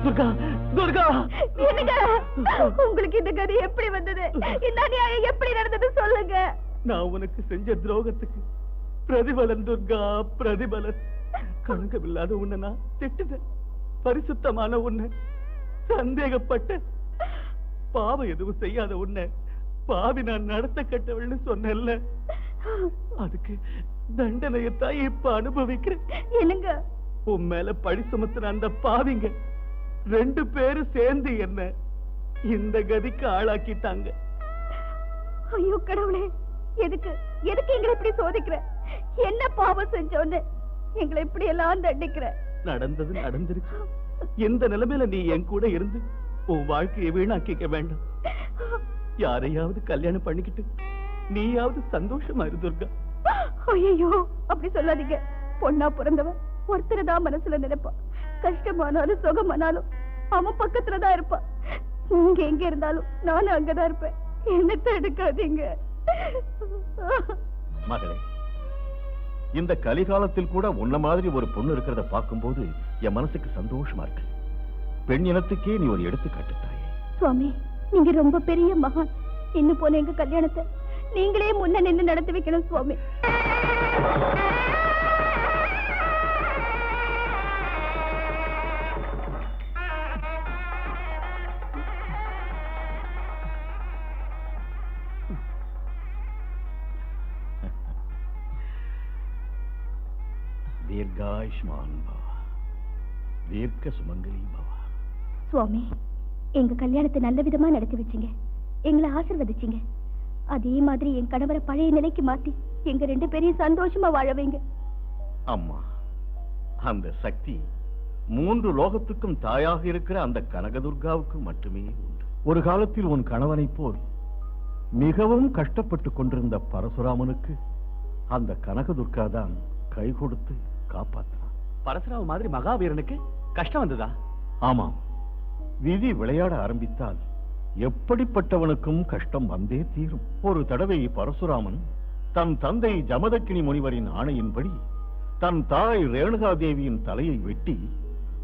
துர்கா, துர்கா. என்னங்க உங்களுக்கு இந்த கதி எப்படி வந்தது? இந்த அநியாயம் எப்படி நடந்தது சொல்லுங்க. நான் உனக்கு செஞ்ச துரோகத்துக்கு பிரதிபலன் துர்கா, பிரதிபலன். கணக்கமில்லாத உன்னை நான் திட்டுதேன். பரிசுத்தமான உன்னை சந்தேகப்பட்ட, பாவம் எதுவும் செய்யாத உன்னை பாவி நான் நடத்த கட்டவள்னு சொன்னேன்ல, அதுக்கு தண்டனையத்தான் இப்ப அனுபவிக்கிறேன். என்னங்க உன் மேல பழி சுமத்துற அந்த பாவிங்க 2 பேரும் சேர்ந்து என்ன இந்த கதிக்கு ஆளாக்கிட்டாங்க. ஐயோ கடவுளே, எதுக்கு எதுக்கு எங்களை இப்படி சோதிக்கிற? என்ன பாவம் செஞ்சோன்னு எங்களை இப்படி எல்லாம் தண்டிக்கிற? நடந்தது நடந்துருச்சு. இந்த நிலைமையில நீ என் கூட இருந்து உன் வாழ்க்கையை வீணாக்கிக்க வேண்டாம். யாரையாவது கல்யாணம் பண்ணிக்கிட்டு நீயாவது சந்தோஷமா இரு துர்கா. ஐயோ அப்படி சொல்லாதீங்க. பொண்ணா பிறந்தவன் ஒருத்தரதான் மனசுல நினைப்பான். கஷ்டமானாலும் சுகமானாலும் அவன் பக்கத்துலதான் இருப்பான். நீங்க எங்க இருந்தாலும் நானும் அங்கதான் இருப்பேன். என்ன தடுக்காதீங்க மகளே. இந்த கலிகாலத்தில் கூட உன்ன மாதிரி ஒரு பொண்ணு இருக்கிறத பார்க்கும்போது என் மனசுக்கு சந்தோஷமா இருக்கு. பெண் இனத்துக்கே நீ ஒரு எடுத்துக்காட்டு தாயே. சுவாமி, நீங்க ரொம்ப பெரிய மகான். இன்னும் போன எங்க கல்யாணத்தை நீங்களே முன்ன நின்று நடத்தி வைக்கணும் சுவாமி. தீர்காயுஷ்மான் பவ, தீர்க்க சுமங்கலி பவ. சுவாமி, எங்க கல்யாணத்தை நல்ல விதமா நடத்தி வச்சீங்க, எங்களை ஆசீர்வதிச்சீங்க. அதே மாதிரி என் கணவரை பழைய நிலைக்கு மாத்தி எங்க 2 பேரையும் சந்தோஷமா வாழ வைங்க. அம்மா, அந்த சக்தி 3 லோகத்துக்கும் தாயாக இருக்கிற அந்த கனகதுர்காவுக்கு மட்டுமே உண்டு. ஒரு காலத்தில் உன் கணவனைப் போல் மிகவும் கஷ்டப்பட்டு கொண்டிருந்த பரசுராமனுக்கு அந்த கனகதுர்கா தான் கை கொடுத்து காப்பாற்றினான். பரசுராம மாதிரி மகாவீரனுக்கு கஷ்டம் வந்ததா? ஆமாம், விதி விளையாட ஆரம்பித்தால் எப்படிப்பட்டவனுக்கும் கஷ்டம் வந்தே தீரும். ஒரு தடவை பரசுராமன் தன் தந்தை ஜமதக்கினி முனிவரின் ஆணையின்படி தன் தாய் ரேணுகா தேவியின் தலையை வெட்டி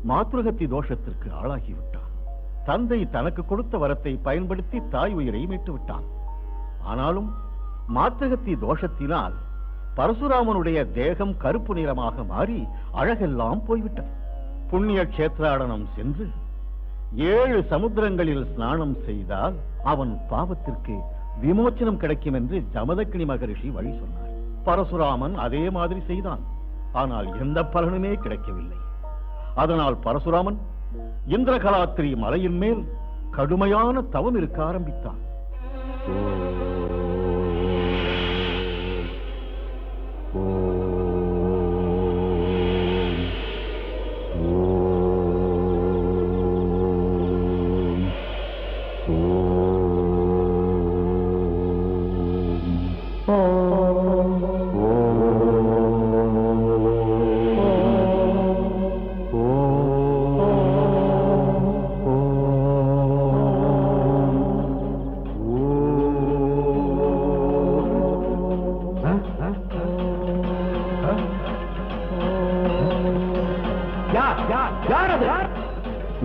மாத்ருகத்தி தோஷத்திற்கு ஆளாகிவிட்டான். தந்தை தனக்கு கொடுத்த வரத்தை பயன்படுத்தி தாய் உயிரை மீட்டு விட்டான். ஆனாலும் மாத்ருகத்தி தோஷத்தினால் பரசுராமனுடைய தேகம் கருப்பு நிறமாக மாறி அழகெல்லாம் போய்விட்டது. புண்ணிய கஷேத்ராடனம் சென்று 7 சமுத்திரங்களில் ஸ்நானம் செய்தால் அவன் பாவத்திற்கு விமோச்சனம் கிடைக்கும் என்று ஜமதக்கினி மகரிஷி வழி சொன்னார். பரசுராமன் அதே மாதிரி செய்தான். ஆனால் எந்த பலனுமே கிடைக்கவில்லை. அதனால் பரசுராமன் இந்திரகலாத்திரி மலையின் மேல் கடுமையான தவம் இருக்க ஆரம்பித்தான்.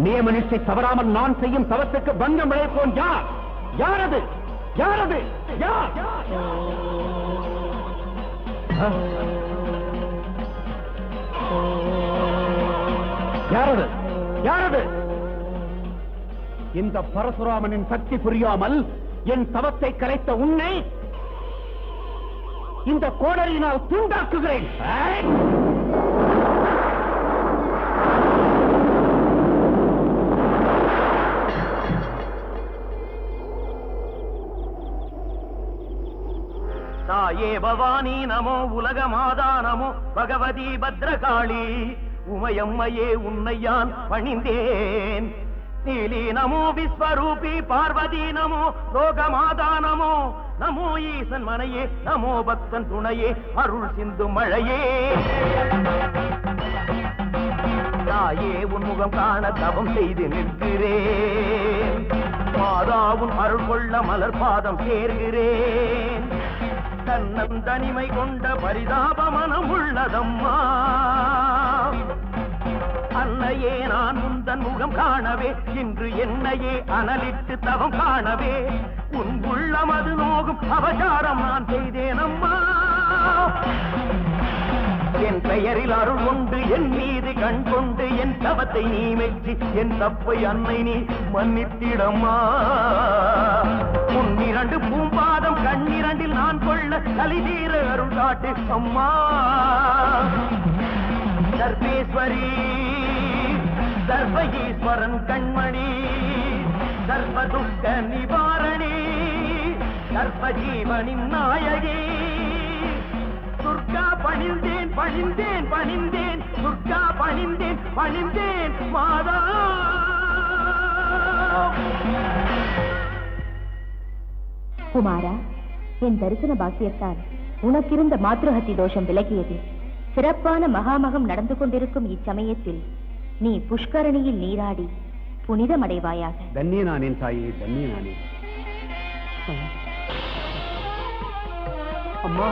நியம நிஷ்டை தவறாமல் நான் செய்யும் தவத்துக்கு பங்கம் விளைப்போன் யார்? யாரது? யாரது? யார்? யாரது? யாரது? இந்த பரசுராமனின் சக்தி புரியாமல் என் தவத்தை கலைத்த உன்னை இந்த கோடரியினால் தூண்டாக்குகிறேன். தாயே பவானி நமோ, உலக மாதா நமோ, பகவதி பத்ரகாளி உமையம்மையே உன்னையான் பணிந்தேன். நீலி நமோ, விஸ்வரூபி பார்வதி நமோ, லோகமாதா நமோ, நமோ ஈசன் மனையே, நமோ பக்தன் துணையே, அருள் சிந்து மழையே. தாயே உன் முகம் காண தவம் செய்து நிற்கிறேன். மாதாவும் அருள் கொள்ள மலர் பாதம் சேர்கிறேன். தன்னம் தனிமை கொண்ட பரிதாப மனம் உள்ளதம்மா. அன்னையே நான் முந்தன் முகம் காணவே, இன்று என்னையே அனலிட்டு தவம் காணவே, உன் உள்ளம் அது நோகும் அபசாரம் நான் செய்தேன் அம்மா. என் பெயரில் அருள் கொண்டு என் மீது கண் கொண்டு என் தவத்தை நீ மெச்சி என் தப்பை அன்னை நீ மன்னித்திடம்மா. உன் 2 பூம்பாதம் கண்ணிரண்டில் நான் கொள்ள கலிதீர அருள் காட்டு அம்மா. சர்வேஸ்வரி சர்வ ஈஸ்வரன் கண்மணி, சர்வ துக்க நிவாரணி, சர்வ ஜீவனின் நாயகி. துர்கா பணிந்தேன் பணிந்தேன் பணிந்தேன், துர்கா பணிந்தேன் பணிந்தேன் மாதா. குமாரா, என் தரிசன பாக்கியத்தால் உனக்கிருந்த மாத்ருஹத்தி தோஷம் விலகியது. சிறப்பான மகாமகம் நடந்து கொண்டிருக்கும் இச்சமயத்தில் நீ புஷ்கரணியில் நீராடி புனிதமடைவாயாக. தன்யனானேன் தாயே, தன்யனானேன். அம்மா,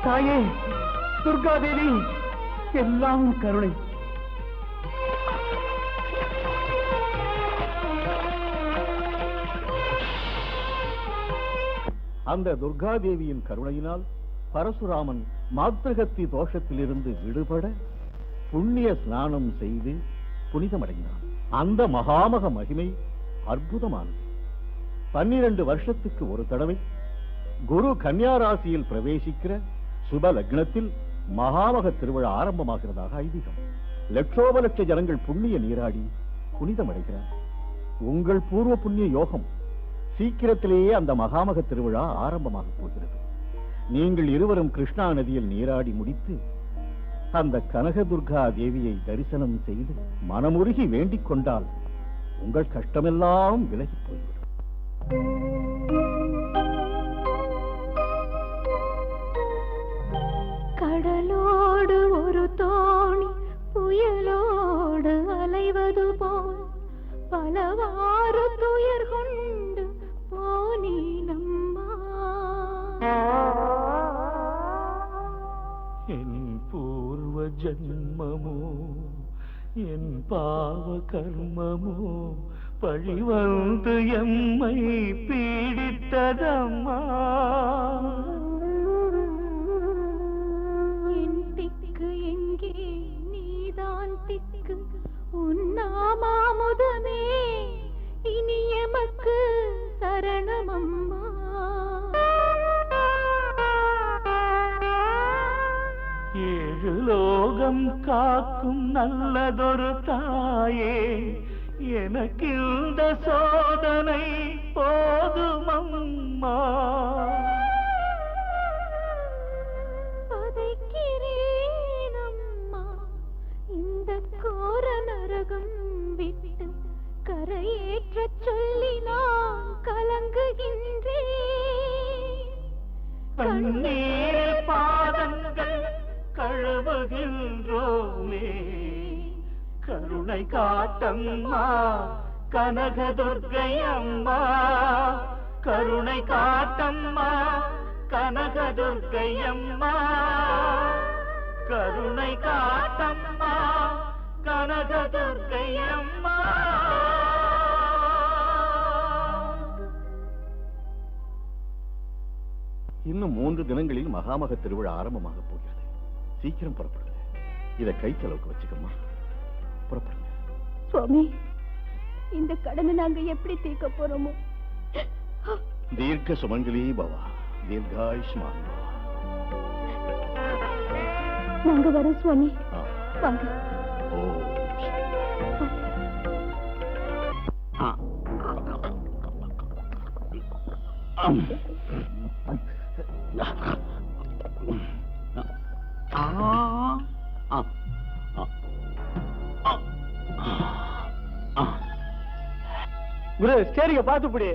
தாயே, துர்காதேவி, எல்லாம் கருணை. அந்த துர்காதேவியின் கருணையினால் பரசுராமன் மாத்ருகத்தி தோஷத்திலிருந்து விடுபட புண்ணிய ஸ்நானம் செய்து புனிதமடைந்தான். அந்த மகாமக மகிமை அற்புதமானது. 12 வருஷத்துக்கு ஒரு தடவை குரு கன்னியா ராசியில் பிரவேசிக்கிற சுப லக்னத்தில் மகாமக திருவிழா ஆரம்பமாகிறதாக ஐதீகம். லட்சோப லட்ச ஜனங்கள் புண்ணிய நீராடி புனிதமடைகிறார். உங்கள் பூர்வ புண்ணிய யோகம் சீக்கிரத்திலேயே அந்த மகாமக திருவிழா ஆரம்பமாக போகிறது. நீங்கள் இருவரும் கிருஷ்ணா நதியில் நீராடி முடித்து அந்த கனகதுர்கா தேவியை தரிசனம் செய்து மனமுருகி வேண்டிக் கொண்டால் உங்கள் கஷ்டமெல்லாம் விலகி போய்விடும். கடலோடு ஒரு தோணி புயலோடு அலை பலவாறு துயர் கொண்டு போனீனம்மா. என் பூர்வ ஜன்மமோ என் பாவ கர்மமோ பழி வந்து எம்மை பீடித்ததம்மா. என் திக்கு எங்கே நீதான் திக்கு உன்னாமாமுதமே இனி எமக்கு சரணமம்மா. ஏழு லோகம் காக்கும் நல்லதொரு தாயே, எனக்கு இந்த சோதனை போதுமம்மா. பதைக்கிறேனம்மா இந்த கோர நரகம் விட்டு கரையேற்ற சொல்லி நான் கலங்குகின்றேன். கண்ணீர் பாதங்கள் கழுவுகின்றோமே, கருணை காட்டம்மா கனகதுர்க்கை அம்மா. கருணை காட்டம்மா கனகதுர்க்கை அம்மா. கருணை காட்டம்மா கனகதுர்க்கை அம்மா. இன்னும் 3 தினங்களில் மகாமக திருவிழா ஆரம்பமாக போகிறது. சீக்கிரம் புறப்படுங்க. இதை கை செலவுக்கு வச்சுக்கம்மா. புறப்படுங்க. சுவாமி, இந்த கடனை நாங்க எப்படி தீர்க்க போறோமோ? தீர்க்க சுமங்கலி பவா, தீர்காயுஷ்மான் பவா. நாங்க வரோம் சுவாமி. வாங்க. குரு, ஸ்டேரிங்க பாத்துப்படி.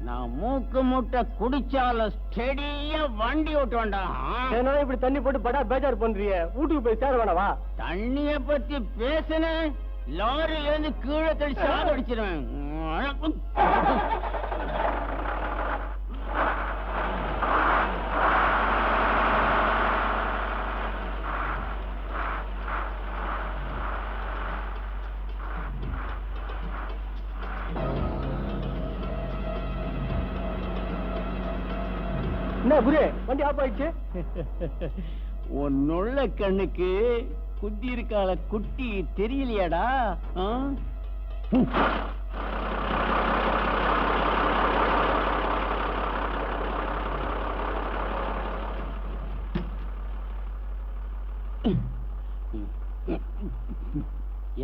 நான் மூக்கு முட்டை குடிச்சாலும் ஸ்டெடியா வண்டி ஓட்ட வேண்டாம். என்னால இப்படி தண்ணி போட்டு படா பேஜார் பண்றிய? வீட்டுக்கு போய் சேர வேணாவா? தண்ணிய பத்தி பேசுனேன், லாரியில இருந்து கீழே தள்ளி சாது அடிச்சிருவேன். என்ன குரு, வண்டி ஆஃப் ஆயிடுச்சு? உன்னுள்ள கண்ணுக்கு குத்தி இருக்கால குட்டி தெரியலையாடா?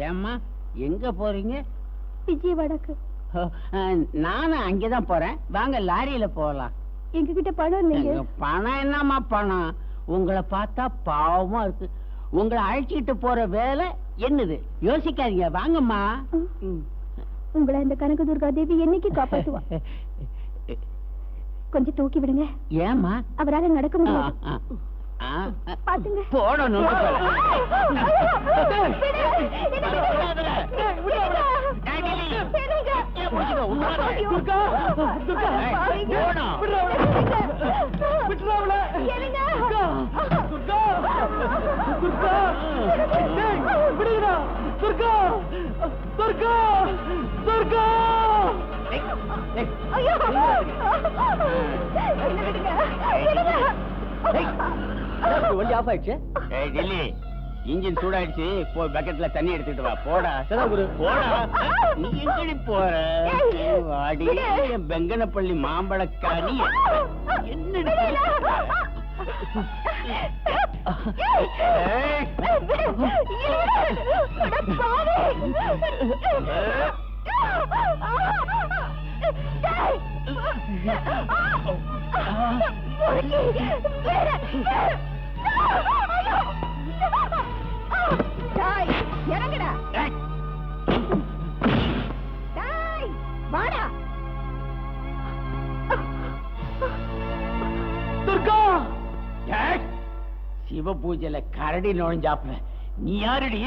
ஏம்மா எங்க போறீங்க? விஜயவாடாக்கு. நானும் அங்கேதான் போறேன். வாங்க லாரியில போகலாம். எங்ககிட்ட பணம் இல்லைங்க. பணம் என்னம்மா பணம்? உங்களை பார்த்தா பாவமா இருக்கு. உங்களை அழைச்சிட்டு போற வேலை என்னது? யோசிக்காதீங்க, வாங்கம்மா. உங்களை இந்த கனகதுர்கா தேவி என்னைக்கு காப்பாத்துவா? கொஞ்சம் தூக்கி விடுங்க. ஏம்மா? அவரால நடக்க முடியாது. பாத்துங்க. போடணும். வண்டி ஆஃப் ஆயிடுச்சு. இன்ஜின் சூடாயிடுச்சு. போய் பக்கெட்ல தண்ணி எடுத்துட்டு வா. போடா. போடா. நீ எங்கடி போற? வாடி பெங்கனப்பள்ளி மாம்பழக்காரி. என்ன இறங்கடா. வாடா. துர்கா, சிவ பூஜையில கரடி நுழைஞ்சாப்ல. நீ யாருடி?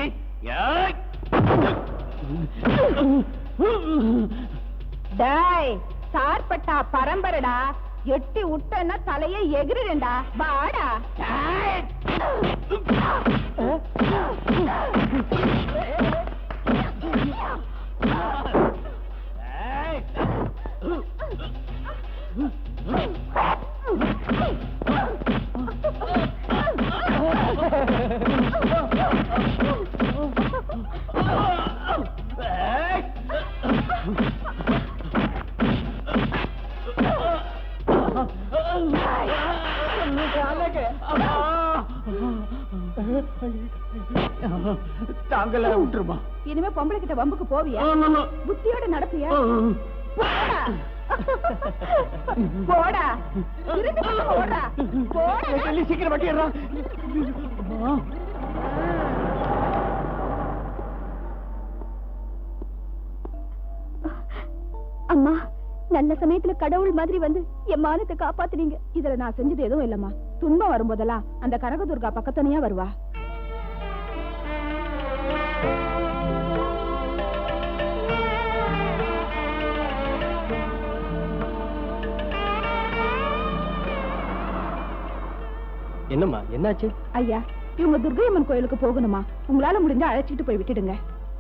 டேய் சார்பட்டா பரம்பரடா, எட்டி விட்டன்னா தலையை எகிரிடா. வாடா. தாங்கள விட்டுருமா? இனிமே பொம்பளை கிட்ட வம்புக்கு போவியா? புத்தியோட நடப்பியா? போடா போடா போடா. சீக்கிரம் வட்டிடுறான். அம்மா, நல்ல சமயத்துல கடவுள் மாதிரி வந்து என் மானத்தை காப்பாத்துனீங்க. இதுல நான் செஞ்சது எதுவும் இல்லம்மா. துன்பம் வரும்போதெல்லாம் அந்த கனகதுர்கா பக்கத்தனையா வருவா. என்னம்மா, என்னாச்சு? ஐயா, இவங்க துர்கையம்மன் கோயிலுக்கு போகணுமா? உங்களால முடிஞ்சா அழைச்சிட்டு போய் விட்டுடுங்க.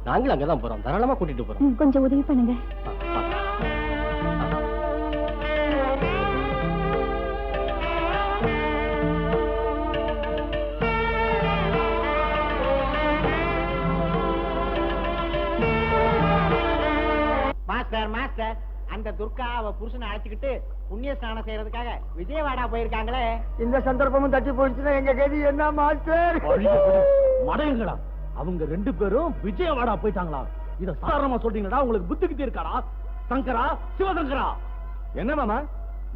நாங்களும் அங்கதான் போறோம், தாராளமா கூட்டிட்டு போறோம். கொஞ்சம் உதவி பண்ணுங்க. மாஸ்டர் மாஸ்டர், அந்த துர்கா அவ புருஷனை அழைச்சுக்கிட்டு புண்ணிய ஸ்நானம் செய்யறதுக்காக விஜயவாடா போயிருக்காங்களே. இந்த சந்தர்ப்பமும் தட்டி போயிடுச்சுன்னா எங்க கதி என்ன மாஸ்டர்? மடையங்களா, அவங்க 2 பேரும் விஜயவாடா போயிட்டாங்களா? இத சாதாரணமா சொல்றீங்களா? உங்களுக்கு புத்தி கிட்டி இருக்காரா? சங்கரா, சிவசங்கரா, என்ன மாமா?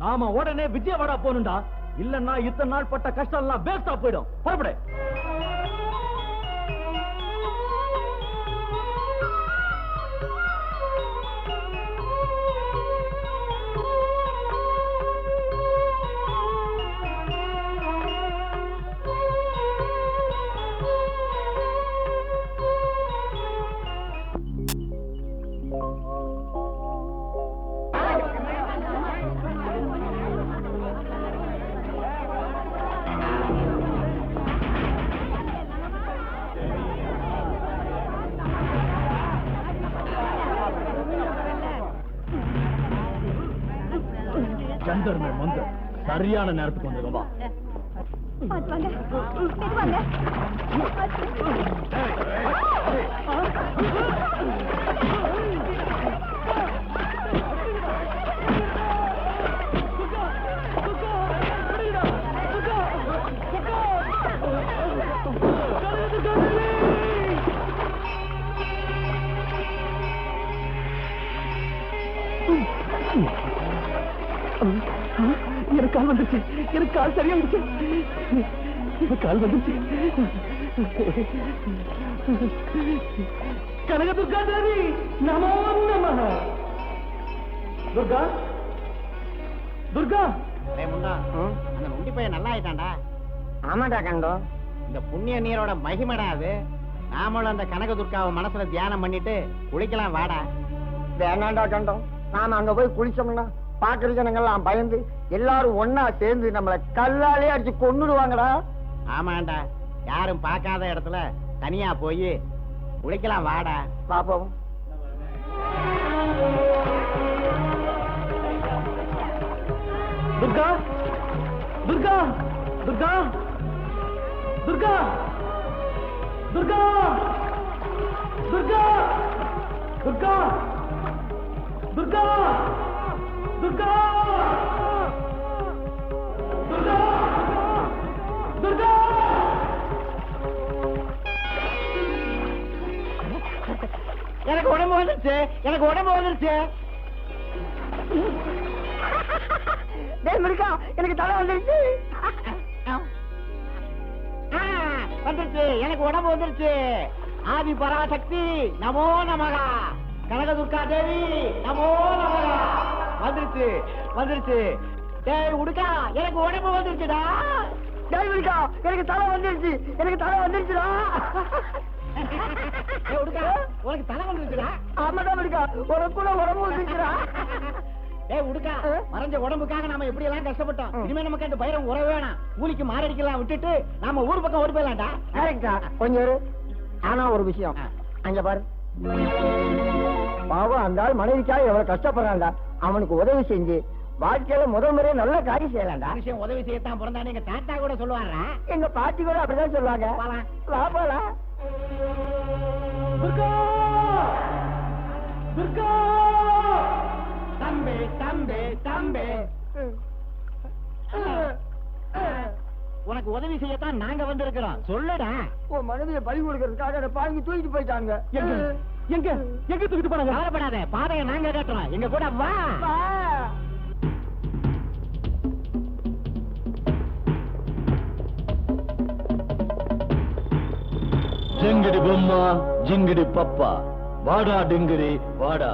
நாம உடனே விஜயவாடா போகணும்டா. இல்லன்னா இத்தனை நாள் பட்ட கஷ்டம் எல்லாம் வேஸ்டா போயிடும். புறப்படு. சந்தர்மே மந்தர் சரியான நேரத்துக்கு வந்தது. வா. எனக்கு கால் வந்துருச்சு. எனக்கு கால் சரியா வந்துச்சு. கால் வந்துருச்சு. கனகதுர்கா தேவி நமோ நமः. துர்கா, துர்கா. முண்டா, அந்த நொண்டி பையன் நல்லா ஆயிட்டான்டா. ஆமாடா கண்டோம். இந்த புண்ணிய நீரோட மகிமடா அது. நாமளும் அந்த கனகதுர்காவை மனசுல தியானம் பண்ணிட்டு குளிக்கலாம் வாடா. வேணாண்டா கண்டோம். நாம அங்க போய் குளிச்சோம்னா பாக்குற ஜனங்கள்லாம் பயந்து எல்லாரும் ஒன்னா சேர்ந்து நம்மள கல்லாலே அடிச்சு கொன்னுடுவாங்கடா. ஆமாண்டா, யாரும் பார்க்காத இடத்துல தனியா போய் குளிக்கலாம் வாடா. பாப்போம். துர்கா, துர்கா, துர்கா, துர்கா, துர்கா, துர்கா, துர்கா, துர்கா, துர்கா, துர்கா, துர்கா. எனக்கு உடம்பு வந்துருச்சு, எனக்கு உடம்பு வந்துருச்சு. எனக்கு தலை வந்துருச்சு. வந்துருச்சு, எனக்கு உடம்பு வந்துருச்சு. ஆதி பராசக்தி நமோ நமகா. கனகதுர்கா தேவி நமோ நமகா. வந்துருச்சு, வந்துருச்சு. டேய் உடுக்கா, எனக்கு உடம்பு வந்துருச்சுடா. டேய் உடுக்கா, எனக்கு தலை வந்துருச்சு. எனக்கு தலை வந்துருச்சுடா. உனக்கு தலை வந்துருக்குடா. ஆமாதான் இருக்கா, உனக்கு கூட உடம்பு வந்துருக்குறா. ஏய் உடுக்கா, மறைஞ்ச உடம்புக்காக நாம எப்படி எல்லாம் கஷ்டப்பட்டோம். இனிமே நமக்கு அந்த பயிரம் உறவே வேணாம். கூலிக்கு மாரடிக்கலாம் விட்டுட்டு நாம ஊர் பக்கம் ஓடி போயிடலாம்டா. கரெக்டா, கொஞ்சம் இரு. ஆனா ஒரு விஷயம், அங்க பாரு, பாவம் அந்த ஆள் மனைவிக்காக எவ்வளவு கஷ்டப்படுறான்டா. அவனுக்கு உதவி செஞ்சு வாழ்க்கையில முதல் முறையே நல்ல காரியம் செய்யலாம்டா. மனுஷன் உதவி செய்யத்தான் பிறந்தானே எங்க தாத்தா கூட சொல்லுவாரா. எங்க பாட்டி கூட அப்படிதான் சொல்லுவாங்க. வா போலாம். தம்பி தம்பி தம்பி, உனக்கு உதவி செய்யத்தான் நாங்க வந்திருக்கிறோம். சொல்லுடா. உன் மனைவியை பலி கொடுக்கறதுக்காக அதை பாருங்க தூக்கிட்டு போயிட்டாங்க. எங்க தூக்கிட்டு போனாங்க? கவலைப்படாத, பாதையை நாங்க கேட்டுறோம். எங்க கூட வா. ஜெங்கடி பொம்மா ஜிங்கடி பப்பா, வாடா டிங்கடி வாடா.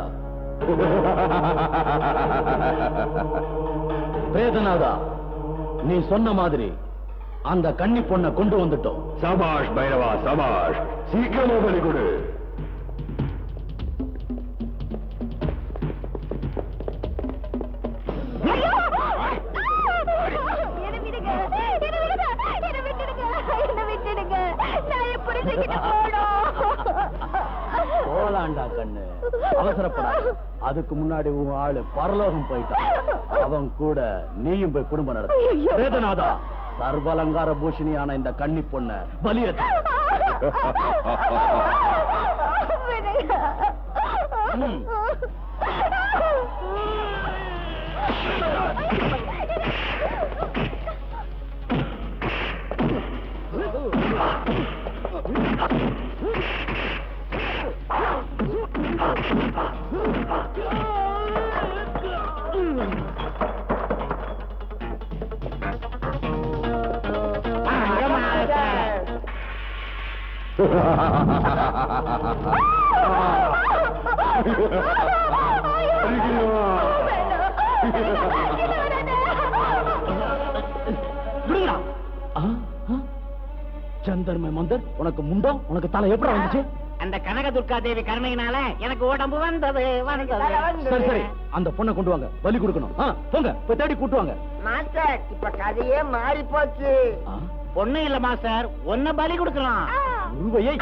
வேதனாதா, நீ சொன்ன மாதிரி அந்த கன்னி பொண்ணை கொண்டு வந்துட்டோம். சபாஷ் பைரவா சபாஷ், சீக்கிரமா பலி கொடு. போலாண்டா கண்ணு, அவசரப்படாத. அதுக்கு முன்னாடி உன் ஆளு பரலோகம் போயிட்டான். அவன் கூட நீயும் போய் குடும்பம் நடத்த. வேதனாதா, சர்வலங்கார பூஷணியான இந்த கன்னி பொண்ண பலியேற்று. சந்தர்ம மந்தர், உனக்கு முண்டம், உனக்கு தலை எப்படி வந்துச்சு? அந்த கனக துர்கா தேவி கருணையினால எனக்கு உடம்பு வந்தது. சரி சரி, அந்த பொண்ணை கொண்டு வாங்க, பலி கொடுக்கணும். போங்க, போய் தேடி கூட்டு வாங்க. மாஸ்டர், இப்ப கதையே மாறி போச்சு. பொண்ணு இல்ல மாஸ்டர், ஒன்ன பலி கொடுக்கலாம். உருவையை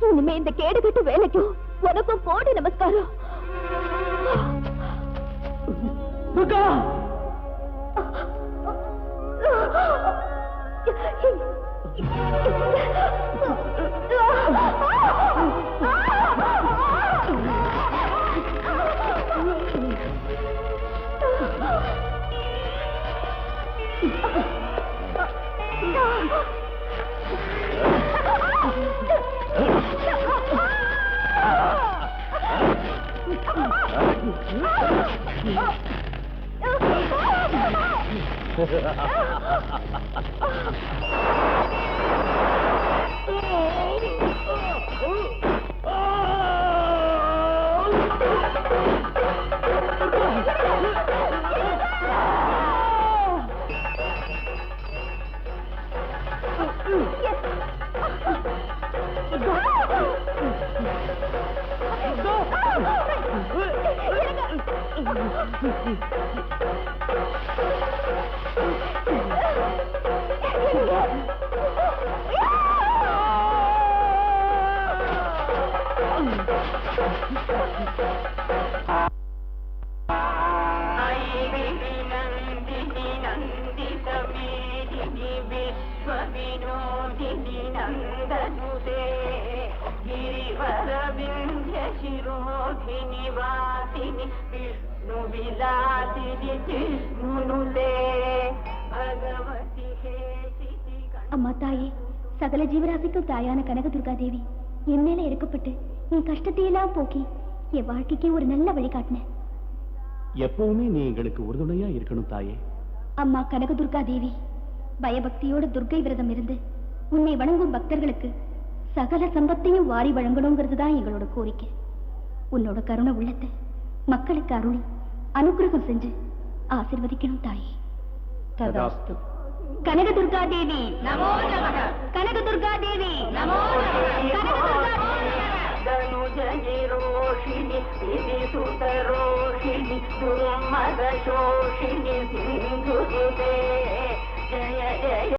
இனிமே இந்த கேடு கட்டு வேலைக்கும் உனக்கும் போடு நமஸ்காரம். அம்மா தாயே, சகல ஜீவராசிக்கும் தாயான கனகதுர்கா தேவி என் மேல இறக்கப்பட்டு என் கஷ்டத்தையெல்லாம் போக்கி என் வாழ்க்கைக்கு ஒரு நல்ல வழி காட்டின. எப்பவுமே நீ எங்களுக்கு உறுதுணையா இருக்கணும் தாயே. அம்மா கனகதுர்கா தேவி, பயபக்தியோட துர்க்கை விரதம் இருந்து உன்னை வணங்கும் பக்தர்களுக்கு சகல சம்பத்தையும் வாரி வழங்கணுங்கிறது தான் எங்களோட கோரிக்கை. உன்னோட கருணை உள்ளத்தை மக்களுக்கு அருளி அனுகிரகம் செஞ்சு ஆசீர்வதிக்கணும் தாயே. ததாஸ்து. கனகதுர்கா தேவி நமோ நமः. கனகதுர்கா தேவி நமோ நமः. ரோஷிணி சுதரோஷிணி துர்மத சோஷிணி சிந்து ஜய ஜய